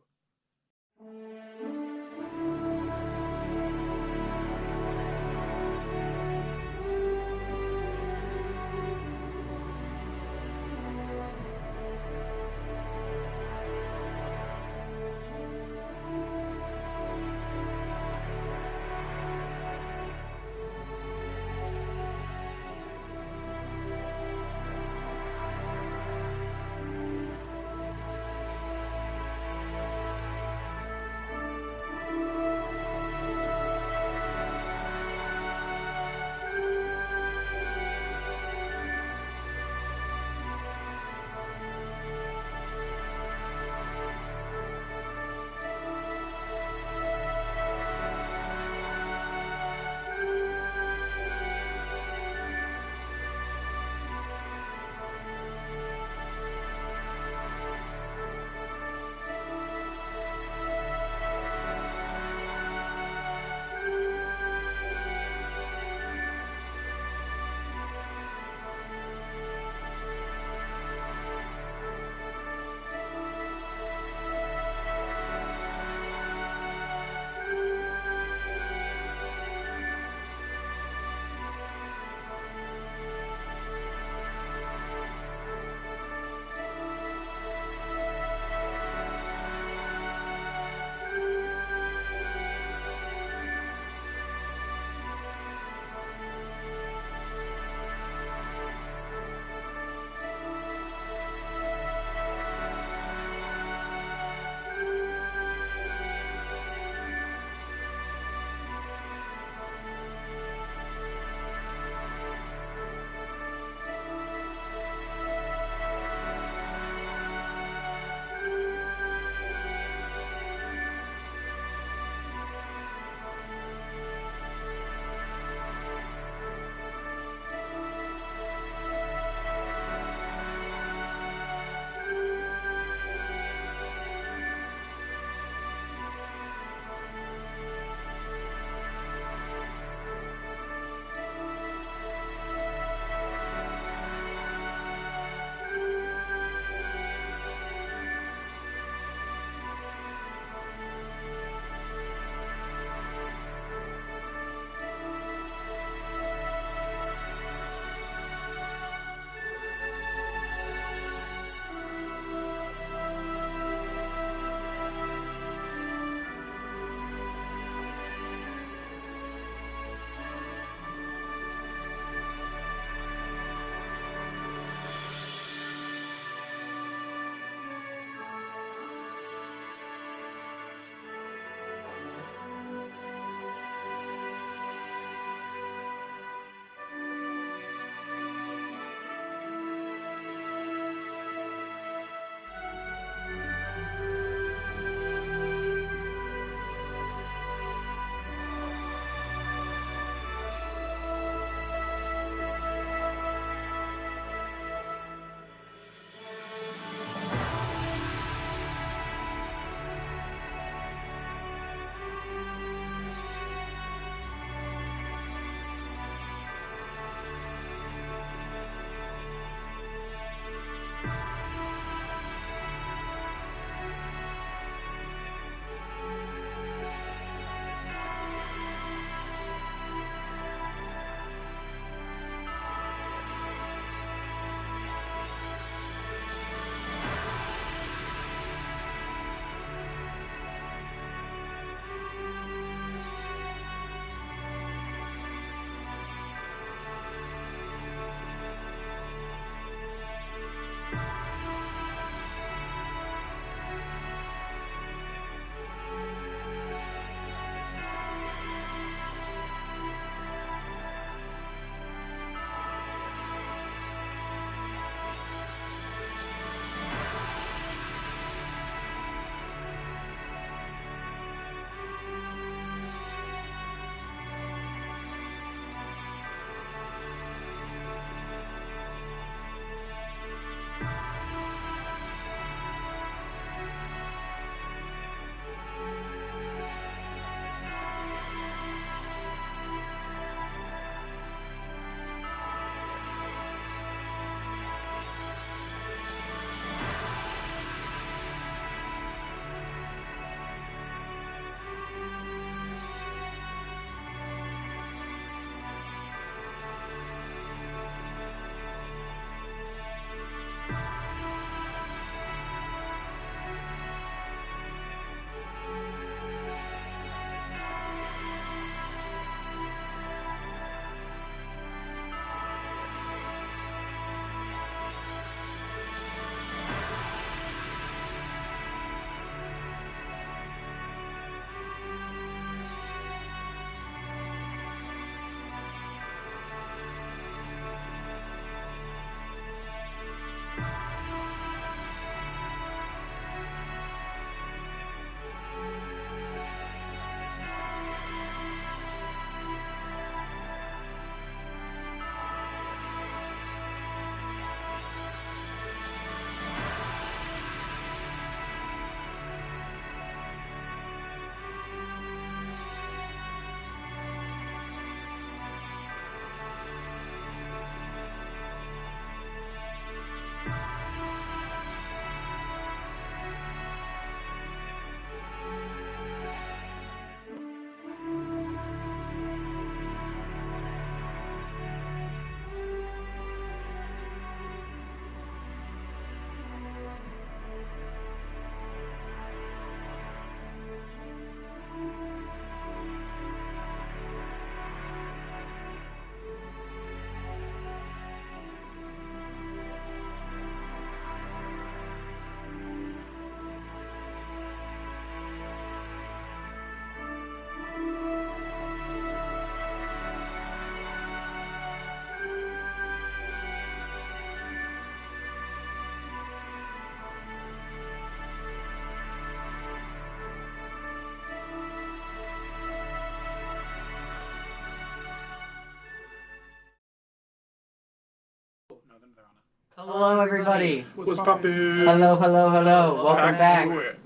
No, they're on it. Hello, everybody. What's poppin'? Hello. Welcome back. to it.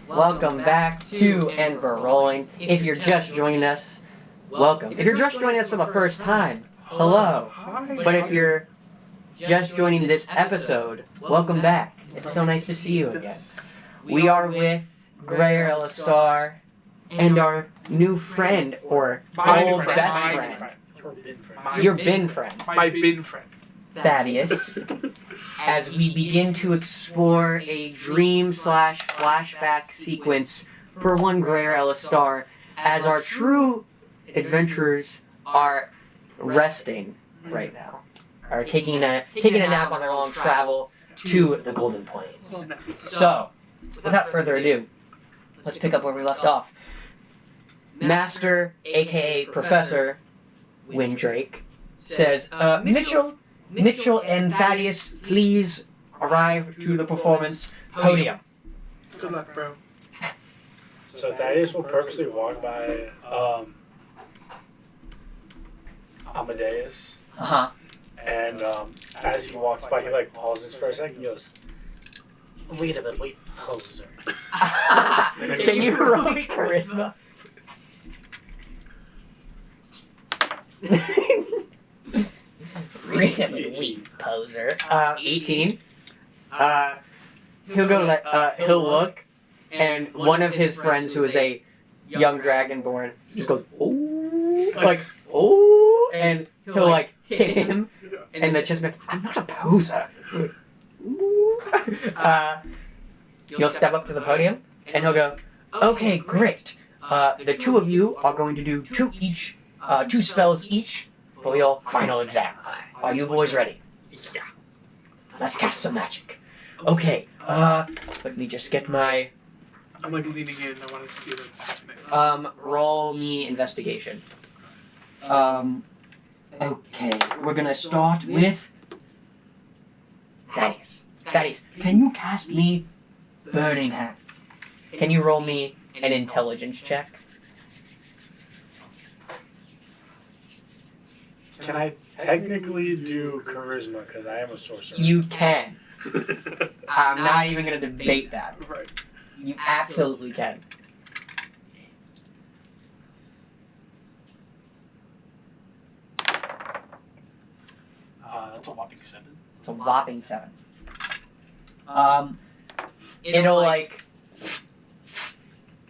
Welcome back to And We're Rolling. If you're just joining us, welcome. If you're just joining us for the first time, hello. Hi. But if you're just joining this episode, welcome back. It's so nice to see you again. We are with Grayer Elistar and our new friend, or My old friend, best my friend, friend. your bin friend, My bin friend. Thaddeus, as we begin to explore a dream/flashback sequence for one Grayer Elistar, as our true adventurers are resting right now, are taking a nap on their long travel to the Golden Plains. So, without further ado, let's pick up where we left off. Master, aka Professor Windrake, says, Mitchell and Thaddeus, please arrive to the performance podium. Good luck, bro. So Thaddeus will purposely walk by Amadeus, Uh-huh. and as he walks by, he like pauses for a second. He goes, "Wait a minute, wait, poser." Can you roll me charisma? Really poser. 18. He'll go like, he'll look, and one of his friends who is a young dragonborn just goes, ooh, like, ooh, and he'll like hit him, and the chest like, I'm not a poser. Ooh. You'll step up to the podium, and he'll go, okay, great. The two of you are going to do two spells each for your final exam. Are you boys ready? Yeah. Let's cast some magic. Okay, let me just get my, I'm like leaning in. I want to see what's happening. roll me investigation. Okay, we're gonna start with Thaddeus. Thaddeus, can you cast me Burning Hand? Can you roll me an intelligence check? Can I technically do charisma because I am a sorcerer? You can. I'm not even gonna debate that. Right. You absolutely can. That's a whopping 7. It's a whopping 7. It'll like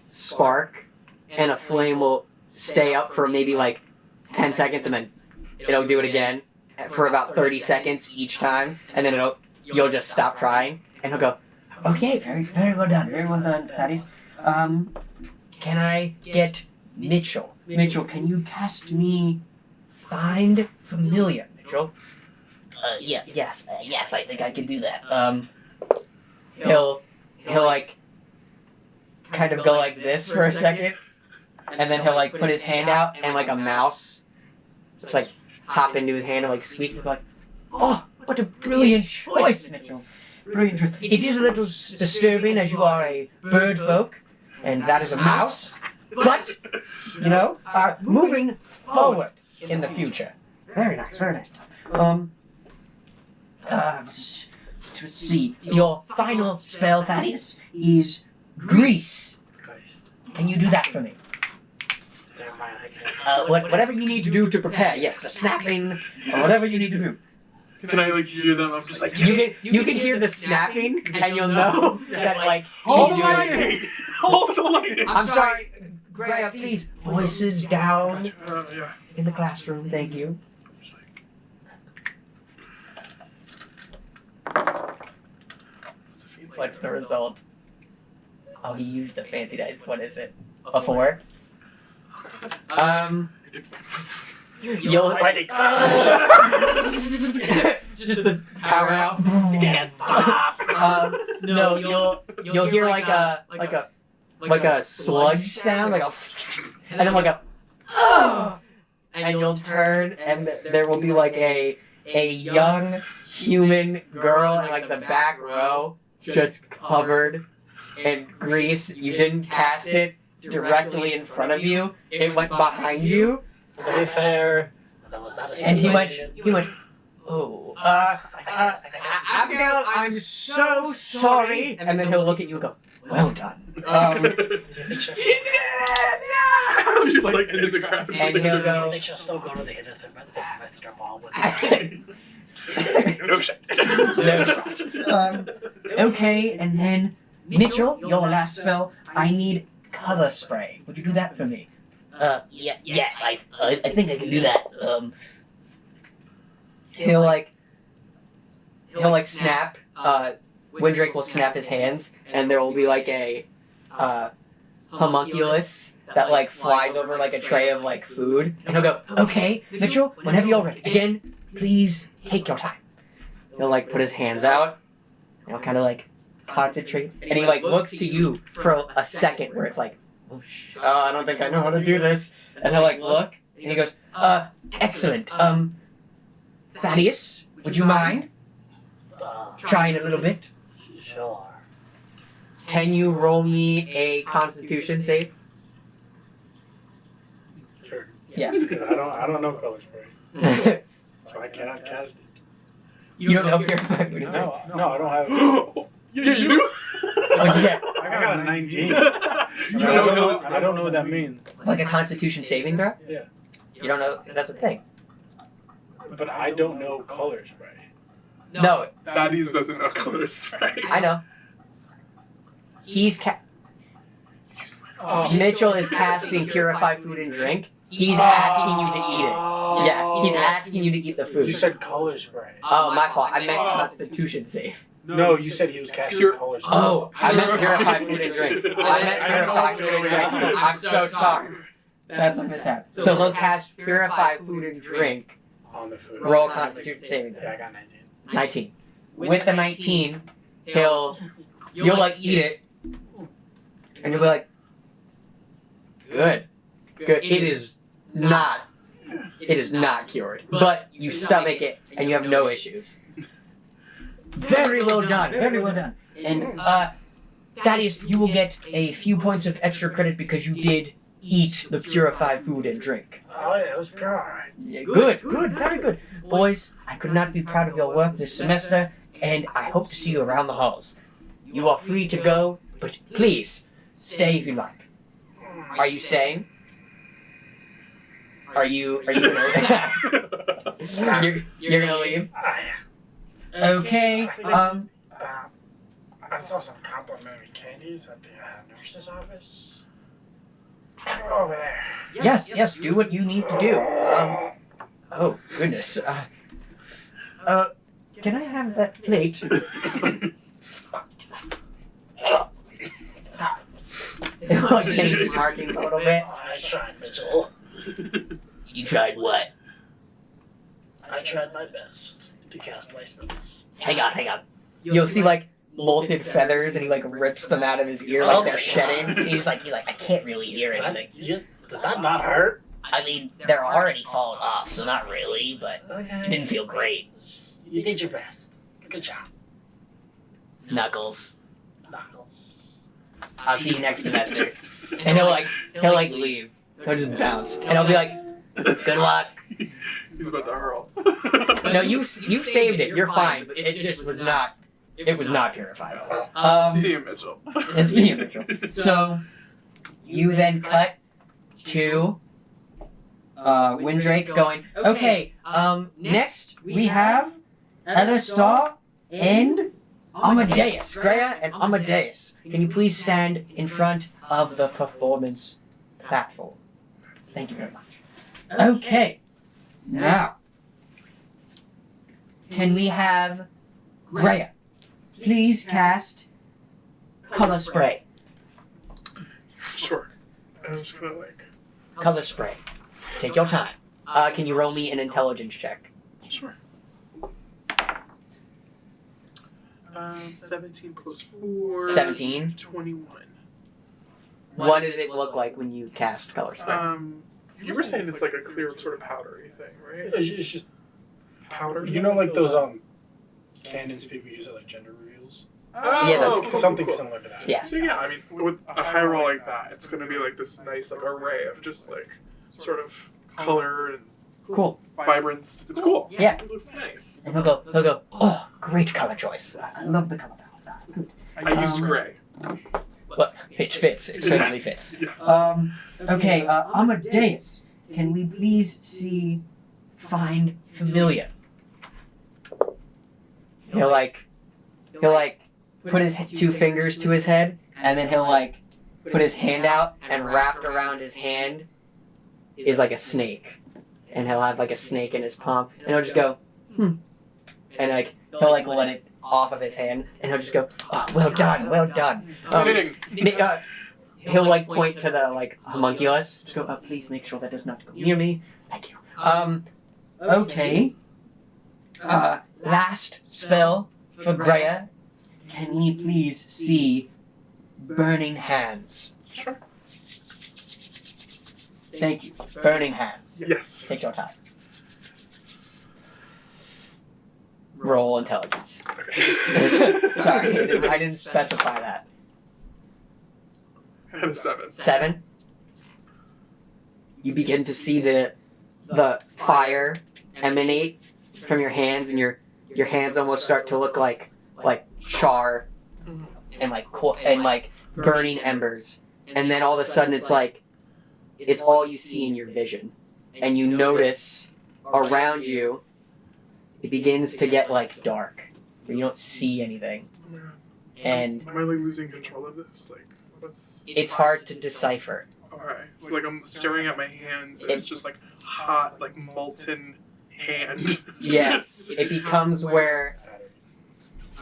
spark, and a flame will stay up for maybe like 10 seconds, and then it'll do it again for about 30 seconds each time, and then you'll just stop trying, and he'll go, okay, very well done, Thaddeus. Can I get Mitchell? Mitchell, can you cast me Find Familiar, Mitchell? Yes, I think I can do that. He'll like kind of go like this for a second, and then he'll like put his hand out, and like a mouse just like hop into his hand and like squeak, like, oh, what a brilliant choice, Mitchell. Brilliant choice. It is a little disturbing as you are a bird folk, and that is a mouse, but, you know, moving forward in the future. Very nice. Let's see. Your final spell, Thaddeus, is Grease. Can you do that for me? Never mind, I can't. Whatever you need to do to prepare. Yes, the snapping, or whatever you need to do. Can I like hear them? I'm just like, You can hear the snapping, and you'll know that like hold he's the doing lighting. it. Hold the lighting. I'm sorry, Graya, please. Voices down Yeah. in the classroom. Thank you. Just like, What's the result? Oh, he used the fancy dice. What is it? A 4? You'll just the power out. No, you'll hear like a sludge sound, like a, and then like a, and you'll turn, and there will be like a young human girl in like the back row, just covered in grease. You didn't cast it directly in front of you; it went behind you. To be fair, that was not a And he situation. went, Oh, Abigail, I'm so sorry. And then he'll look at you and go, well done. She's like in the ground. And he'll go, They should still go to the end of the semester ball with No shit. okay, and then Mitchell, your last spell, I need color spray. Would you do that for me? Yes, I think I can do that. He'll snap, Windrake will snap his hands, and there will be like a, homunculus that like flies over like a tray of like food, and he'll go, okay, Mitchell, whenever you're ready. Again, please take your time. He'll like put his hands out, and he'll kind of like concentrate, and he like looks to you for a second where it's like, oh, I don't think I know how to do this. And he'll like look, and he goes, excellent. Thaddeus, would you mind trying a little bit? Sure. Can you roll me a Constitution save? Sure. Yeah. I don't know color spray, so I cannot cast it. You don't know if you're No, I don't have. Yeah, you do. What'd you get? I got a 19. You I don't know what that means. Like a Constitution saving throw? Yeah. You don't know? That's a thing. But I don't know color spray. No, Thaddeus doesn't know colors, right? I know. He's Oh. Mitchell is casting Purify Food and Drink. He's asking you to eat it. Yeah, he's asking you to eat the You food. said color spray. Oh, my fault. I meant Constitution save. No, you said he was casting Pure- color spray. Oh, I meant Purify Food and Drink. I meant Purify Food and Drink. I'm so sorry. That's a mishap. So he'll cast Purify Food and Drink. On the food. Roll Constitution saving Yeah, throw. I got 19. 19. With the 19, you'll like eat it, and you'll be like, good. It is not cured, but you stomach it and you have no issues. Very well done. Very well done. And Thaddeus, you will get a few points of extra credit because you did eat the purified food and drink. Oh, yeah, it was pure. Alright. Yeah, good, very good. Boys, I could not be proud of your work this semester, and I hope to see you around the halls. You are free to go, but please, stay if you like. Are you staying? Are you gonna you're gonna leave? Okay, I saw some complimentary candies at the nurse's office. Go over there. yes, do what you need to do. Oh goodness. Can I have that plate? I'll change his markings a little bit. I tried, Mitchell. You tried what? I tried my best to cast my spells. Hang on. You'll see like molted feathers, and he like rips them out of his ear like they're shedding. He's like, I can't really hear anything. Did that not hurt? I mean, they're already falling off, so not really, but it Okay. didn't feel great. You did your best. Good job, Knuckles. Knuckles. I'll see you next semester. And he'll like leave. He'll just bounce, and I'll be like, good luck. He's about to hurl. No, you saved it. You're fine, but it just was not. It was not purified. See you, Mitchell. See you, Mitchell. So you then cut to Windrake going, okay, next we have Elistar and Amadeus. Greya and Amadeus. Can you please stand in front of the performance platform? Thank you very much. Okay. Now, can we have Greya please cast Color Spray? Sure. I'm just gonna like. Color Spray. Take your time. Can you roll me an intelligence check? Sure. 17 plus 4. 17. 21. What does it look like when you cast Color Spray? You were saying it's like a clear sort of powdery thing, right? It's just Powder. you know like those cannons people use at like gender reveals. Oh, Yeah, that's cool, Something cool. similar to that. Yeah. So yeah, I mean, with a high roll like that, it's gonna be like this nice like array of just like sort of color and Cool. vibrance. It's cool. Yeah. It looks nice. And he'll go, oh, great color choice. I love the color palette. I used gray. But it fits. It certainly fits. Yes. Okay, Amadeus, can we please see Find Familiar? He'll put his 2 fingers to his head, and then he'll put his hand out, and wrapped around his hand is like a snake. And he'll have a snake in his palm, and he'll just go, and he'll let it off of his hand, and he'll just go, oh, well done. Fitting. He'll point to the homunculus. Just go, please make sure that does not go near me. Thank you. Okay. Last spell for Greya. Can we please see Burning Hands? Sure. Thank you. Burning Hands. Yes. Take your time. Roll intelligence. Okay. Sorry, I didn't specify that. I had a 7. 7. You begin to see the fire emanate from your hands, and your hands almost start to look like char and burning embers. And then all of a sudden it's all you see in your vision. And you notice around you it begins to get dark. You don't see anything. And am I losing control of this? What's? It's hard to decipher. Okay, so I'm staring at my hands, and it's just hot, molten hand. Yes, it becomes where.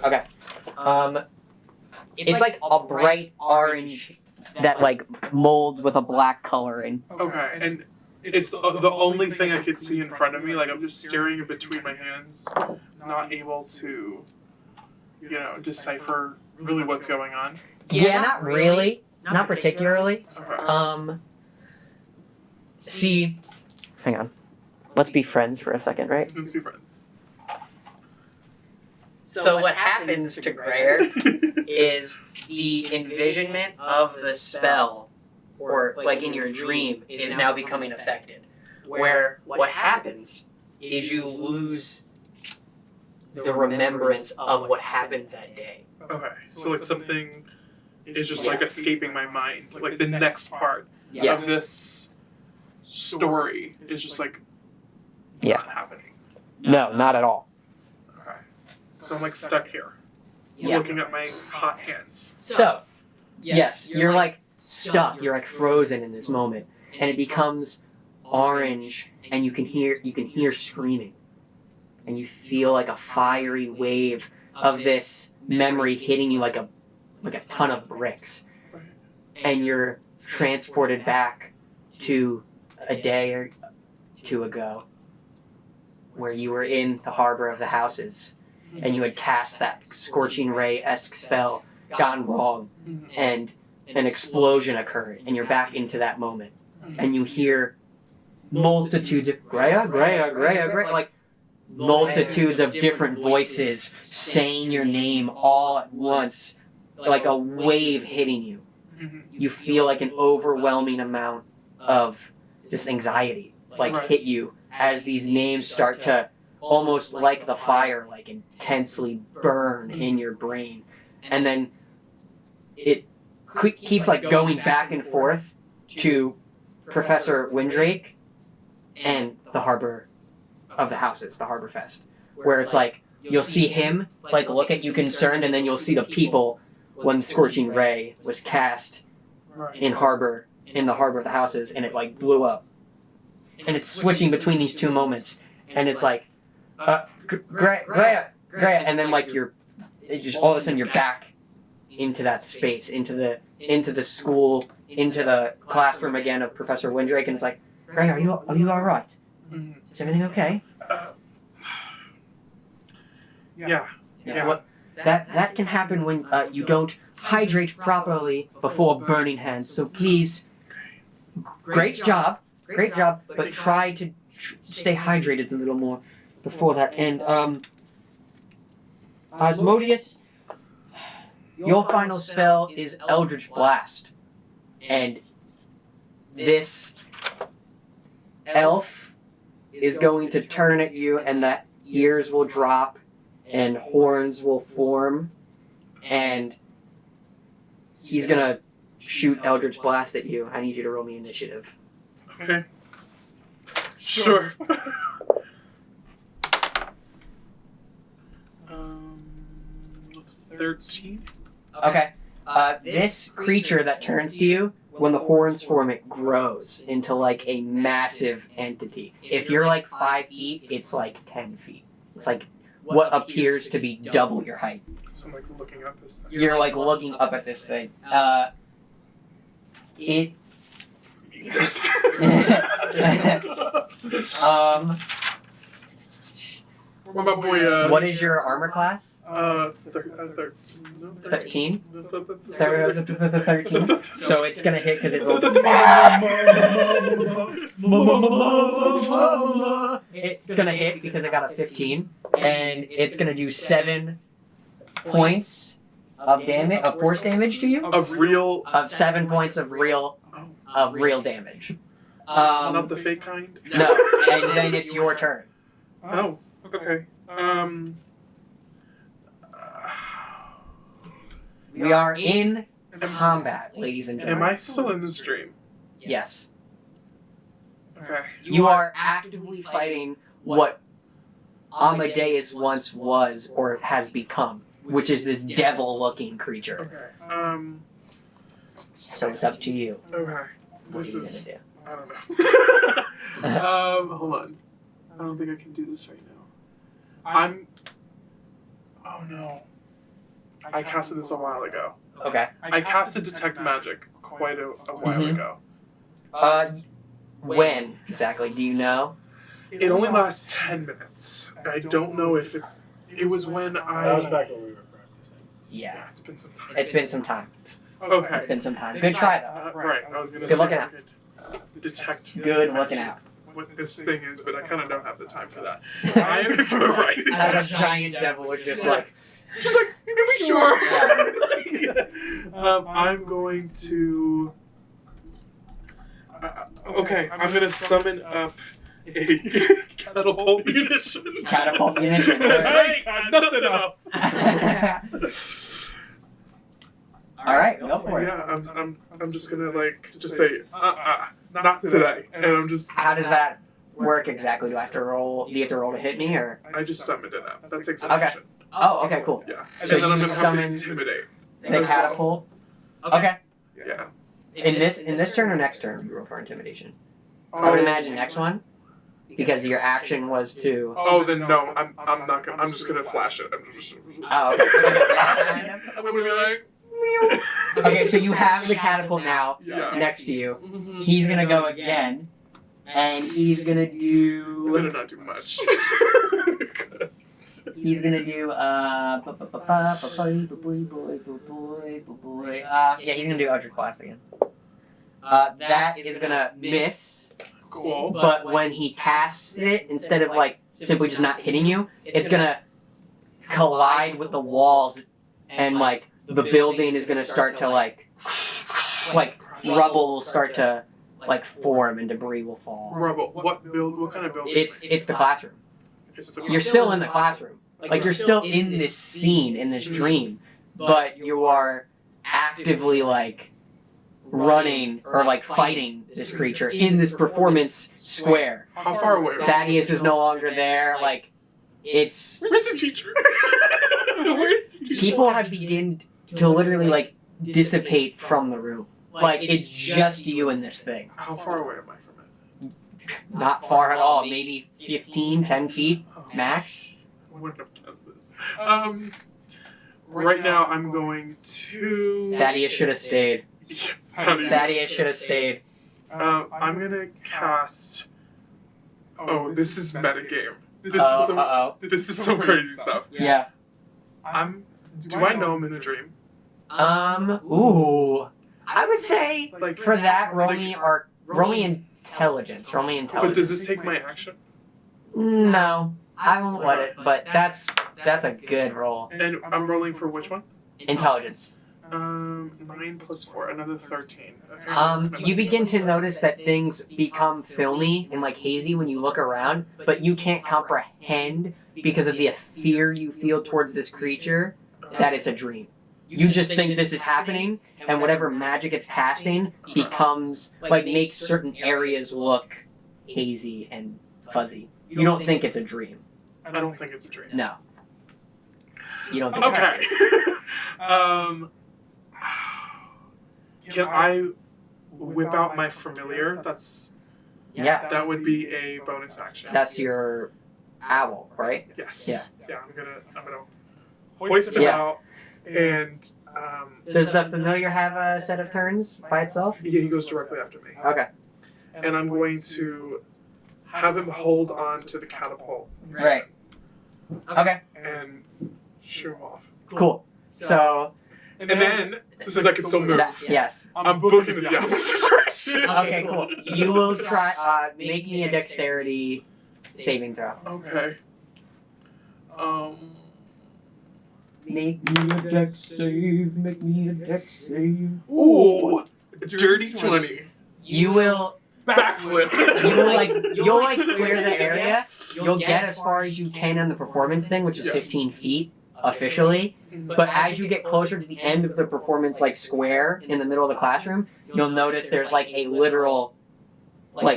Okay, it's a bright orange that molds with a black coloring. Okay, and it's the only thing I could see in front of me. I'm just staring in between my hands, not able to, decipher really what's going on. Yeah, not really. Not particularly. Okay. See, hang on. Let's be friends for a second, right? Let's be friends. So what happens to Greyer is the envisionment of the spell, or in your dream, is now becoming affected. Where what happens is you lose the remembrance of what happened that day. Okay, so something is just escaping my mind. The next part Yeah. of this story is just Yeah. not happening. No, not at all. Okay, so I'm stuck here, Yeah. looking at my hot hands. So, yes, you're stuck. You're frozen in this moment, and it becomes orange, and you can hear screaming, and you feel a fiery wave of this memory hitting you like a ton of bricks, and you're transported back to a day or 2 ago, where you were in the harbor of the houses, and you had cast that scorching ray-esque spell, gone wrong, and an explosion occurred, and you're back into that moment, and you hear multitudes of Greya, multitudes of different voices saying your name all at once, like a wave hitting you. You feel an overwhelming amount of this anxiety hit you as these names start to, almost like the fire, intensely burn in your brain. And then it keeps going back and forth to Professor Windrake and the Harbor of the Houses, the Harbor Fest, where it's you'll see him look at you concerned, and then you'll see the people when Scorching Ray was cast in the Harbor of the Houses, and it blew up. And it's switching between these 2 moments, and it's Greya, and then it just all of a sudden you're back into that space, into the school, into the classroom again of Professor Windrake, and it's Greya, are you all right? Is everything okay? Yeah. What, that can happen when you don't hydrate properly before burning hands. So please, great job, but try to stay hydrated a little more before that. And Asmodeus, your final spell is Eldritch Blast, and this elf is going to turn at you, and the ears will drop, and horns will form, and he's gonna shoot Eldritch Blast at you. I need you to roll me initiative. Okay. Sure. 13. Okay. This creature that turns to you, when the horns form, it grows into like a massive entity. If you're like 5 feet, it's like 10 feet. It's like what appears to be double your height. So I'm like looking at this thing. You're like looking up at this thing. It. What about boy? What is your armor class? 13. 13? So it's gonna hit because it rolled. It's gonna hit because it got a 15, and it's gonna do 7 points of damage, of force damage to you. Of real. Of 7 points of real damage. Not the fake kind. No, and then it's your turn. Oh, okay. We are in combat, ladies and gentlemen. Am I still in this dream? Yes. Okay. You are actively fighting what Amadeus once was or has become, which is this devil-looking creature. Okay. So it's up to you. Okay. What This are you is. gonna do? I don't know. Hold on. I don't think I can do this right now. Oh no. I casted this a while ago. Okay. I casted Detect Magic quite a while Mhm. ago. When exactly? Do you know? It only lasts 10 minutes. I don't know if it's. It was when That was I. back when we were practicing. Yeah. It's been some time. It's been some time. Okay. It's been some time. Good try though. Right. I was gonna Good say looking I out. could, detect. Good looking out. What this thing is, but I kind of don't have the time for that. I am right. As a giant devil would just like. Just like, are we sure? I'm going to. Okay, I'm gonna summon up a catapult munition. Catapult munition. I got nothing else. All right, go for it. Yeah, I'm just gonna like just say not today, and I'm just. How does that work exactly? Do I have to roll? Do you have to roll to hit me, or? I just summoned it up. That takes Okay. action. Oh, okay, cool. Yeah, and So then I'm you gonna have summon to intimidate. the catapult. Okay. Yeah. In this turn or next turn, you roll for intimidation. I would imagine next one, because your action was to. Oh, then no, I'm not gonna. I'm just gonna flash it. I'm just. Oh, okay. I'm gonna be like. Okay, so you have the catapult now Yeah. next to you. He's gonna go again, and he's gonna You better do. not do much. He's gonna do. Yeah, he's gonna do Eldritch Blast again. That is gonna miss. Cool. But when he casts it, instead of like simply just not hitting you, it's gonna collide with the walls, and like the building is gonna start to like rubble will start to like form and debris will fall. Rubble. What build? What kind of building? It's the classroom. It's the- You're still in the classroom. Like you're still in this scene, in this dream, but you are actively like running or like fighting this creature in this performance square. How far away? Thaddeus is no longer there. Like it's Where's the teacher? Where's the teacher? people have begun to literally like dissipate from the room. Like it's just you and this thing. How far away am I from it? Not far at all. Maybe 15, 10 feet max. I wouldn't have guessed this. Right now I'm going to. Thaddeus should have stayed. Thaddeus. Thaddeus should have stayed. I'm gonna cast. Oh, this is metagame. This is Oh, some. uh-oh. This is some crazy stuff. Yeah. Do I know I'm in a dream? Ooh. I would say Like for that, roll me intelligence. Roll me intelligence. But does this take my action? No, I won't let it. But that's a good roll. And I'm rolling for which one? Intelligence. 9 plus 4, another 13. Okay, that's my You begin to notice that things become filmy and like hazy when you look around, but you can't comprehend because of the fear you feel towards this creature that it's a dream. You just think this is happening, and whatever magic it's casting becomes like makes certain areas look hazy and fuzzy. You don't think it's a dream. I don't think it's a dream. No. You don't think Okay. Can I whip out my familiar? Yeah. That would be a bonus action. That's your owl, right? Yes. Yeah. Yeah. I'm gonna hoist it Yeah. out, and Does the familiar have a set of turns by itself? yeah, he goes directly after me, Okay. and I'm going to have him hold on to the catapult. Right. Okay. And shoot him off. Cool. So And then, since I can still move, yes. I'm booking in the opposite direction. Okay, cool. You will try make me a dexterity saving throw. Okay. Make me a dex save, make me a dex save. Ooh, dirty 20. You will Backflip. you'll clear the area. You'll get as far as you can on the performance thing, which is 15 feet officially. But as you get closer to the end of the performance square in the middle of the classroom, you'll notice there's a literal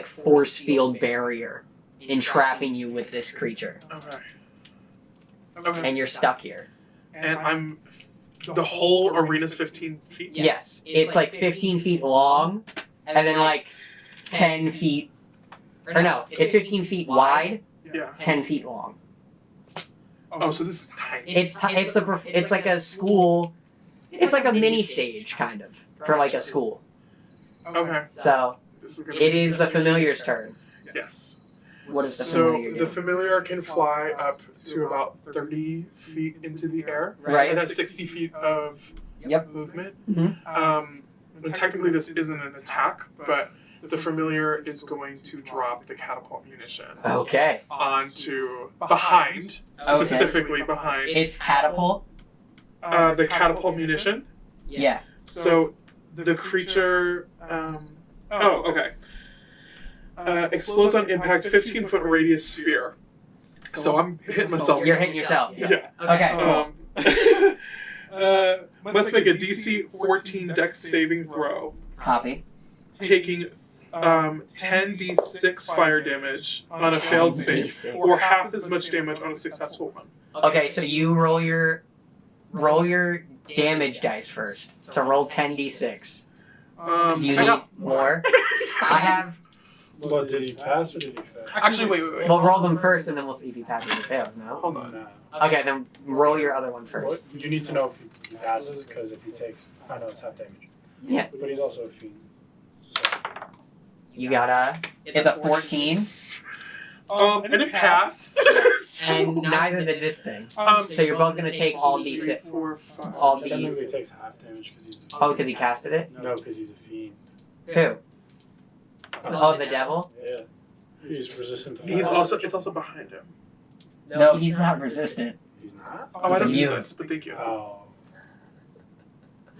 force field barrier entrapping you with this creature. Okay. And you're stuck here. And the whole arena's 15 feet? Yes. It's 15 feet long and then 10 feet or no, it's 15 feet wide, Yeah. 10 feet long. Oh, so this is tiny. It's like a school. It's like a mini stage kind of for a school. Okay. So This is gonna it be is the familiar's turn. Yes. What does the So familiar do? the familiar can fly up to about 30 feet into the air. Right. It has 60 feet of Yep. movement. Mhm. And technically this isn't an attack, but the familiar is going to drop the catapult munition Okay. onto behind, specifically behind It's catapult. the catapult munition. Yeah. So the creature, okay. Explodes on impact, 15-foot radius sphere. So I'm hitting myself. You're hitting yourself. Yeah. Okay. Must make a DC 14 Dex saving throw, Copy. taking 10d6 fire damage on a failed save, or half as much damage on a successful one. Okay, so you roll your damage dice first. So roll 10d6. Do you I need got more? I have. What, did he pass or did he fail? Actually, wait. We'll roll them first, and then we'll see if he passes or fails. No. Hold on. No. Okay, then roll your other one first. What? You need to know if he passes, because if he takes, I know it's half damage. Yeah. But he's also a fiend. So, You got it's a 14, And it passed. and neither did this thing. So you're both gonna take all d6, 4, 5. all he these. technically takes half damage because he's. Oh, because he casted it. No, because he's a fiend. Who? Oh, the devil. Yeah. He's resistant to It's also behind him. No, he's not resistant. He's not? Oh, I He's don't immune. know this, but thank you. Oh.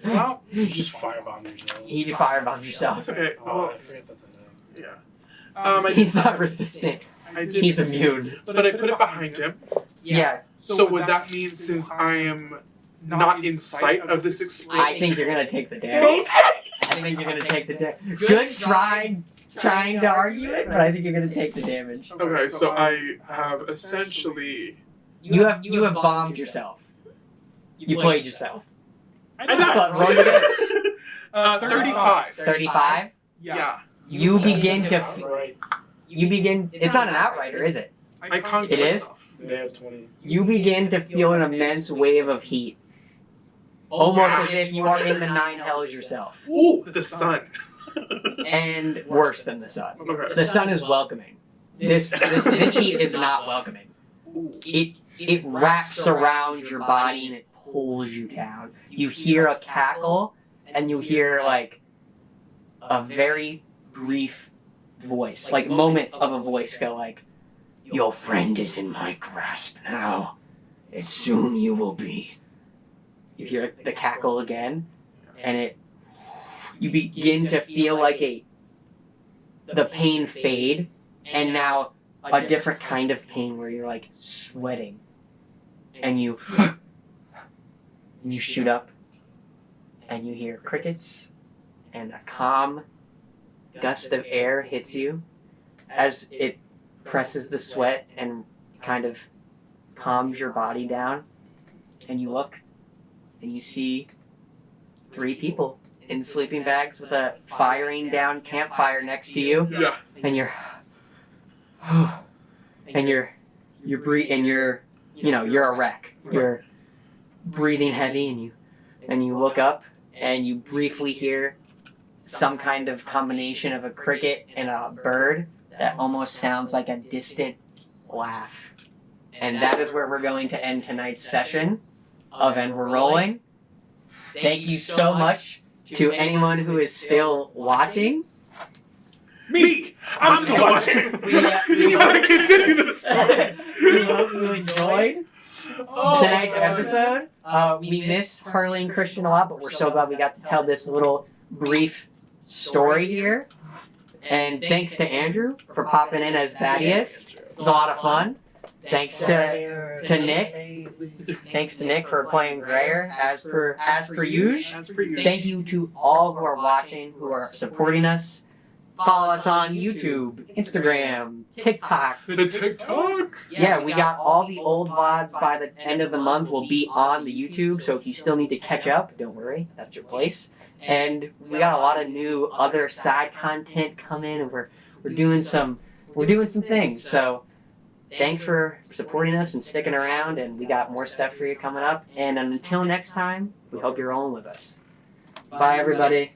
Well, You just firebomb yourself. He firebombed yourself. it's okay. Oh, Well, I forget that's a thing. yeah. He's not resistant. I did, He's immune. but I put it behind him. Yeah, So would that mean since I am not in sight of this explosion? I think you're gonna take the damage. I think you're gonna take the damage. Good trying to argue it, but I think you're gonna take the damage. Okay, so I have essentially. You have bombed yourself. You played yourself. I But roll your damage. 35. 35. Yeah. You begin to. Right. It's not an outrider, is it? I can't It get is? myself. They have 20. You begin to feel an immense wave of heat. Almost as if you are in the 9 hells yourself. Ooh, the sun. And worse than the sun. Okay. The sun is welcoming. This heat is not welcoming. It wraps around your body and it pulls you down. You hear a cackle and you hear a very brief voice, moment of a voice go "Your friend is in my grasp now, and soon you will be." You hear the cackle again, and you begin to feel like the pain fade, and now a different kind of pain where you're like sweating, and you shoot up, and you hear crickets, and a calm gust of air hits you as it presses the sweat and kind of calms your body down, and you look and you see 3 people in sleeping bags with a firing down campfire next to you, Yeah. and you're a wreck. You're breathing heavy, and you look up and you briefly hear some kind of combination of a cricket and a bird that almost sounds like a distant laugh. And that is where we're going to end tonight's session of And We're Rolling. Thank you so much to anyone who is still watching. Me! I'm still watching! You gotta continue the story! We hope you enjoyed tonight's episode. We miss Harley and Christian a lot, but we're so glad we got to tell this little brief story here. And thanks to Andrew for popping in as Thaddeus. It was a lot of fun. Thanks to Nick. Thanks to Nick for playing Grayer as per usual. Thank you to all who are watching, who are supporting us. Follow us on YouTube, Instagram, TikTok. The TikTok? Yeah, we got all the old VODs by the end of the month will be on the YouTube, so if you still need to catch up, don't worry, that's your place. And we got a lot of new other side content coming, and we're doing some things. So thanks for supporting us and sticking around, and we got more stuff for you coming up. And until next time, we hope you're rolling with us. Bye, everybody.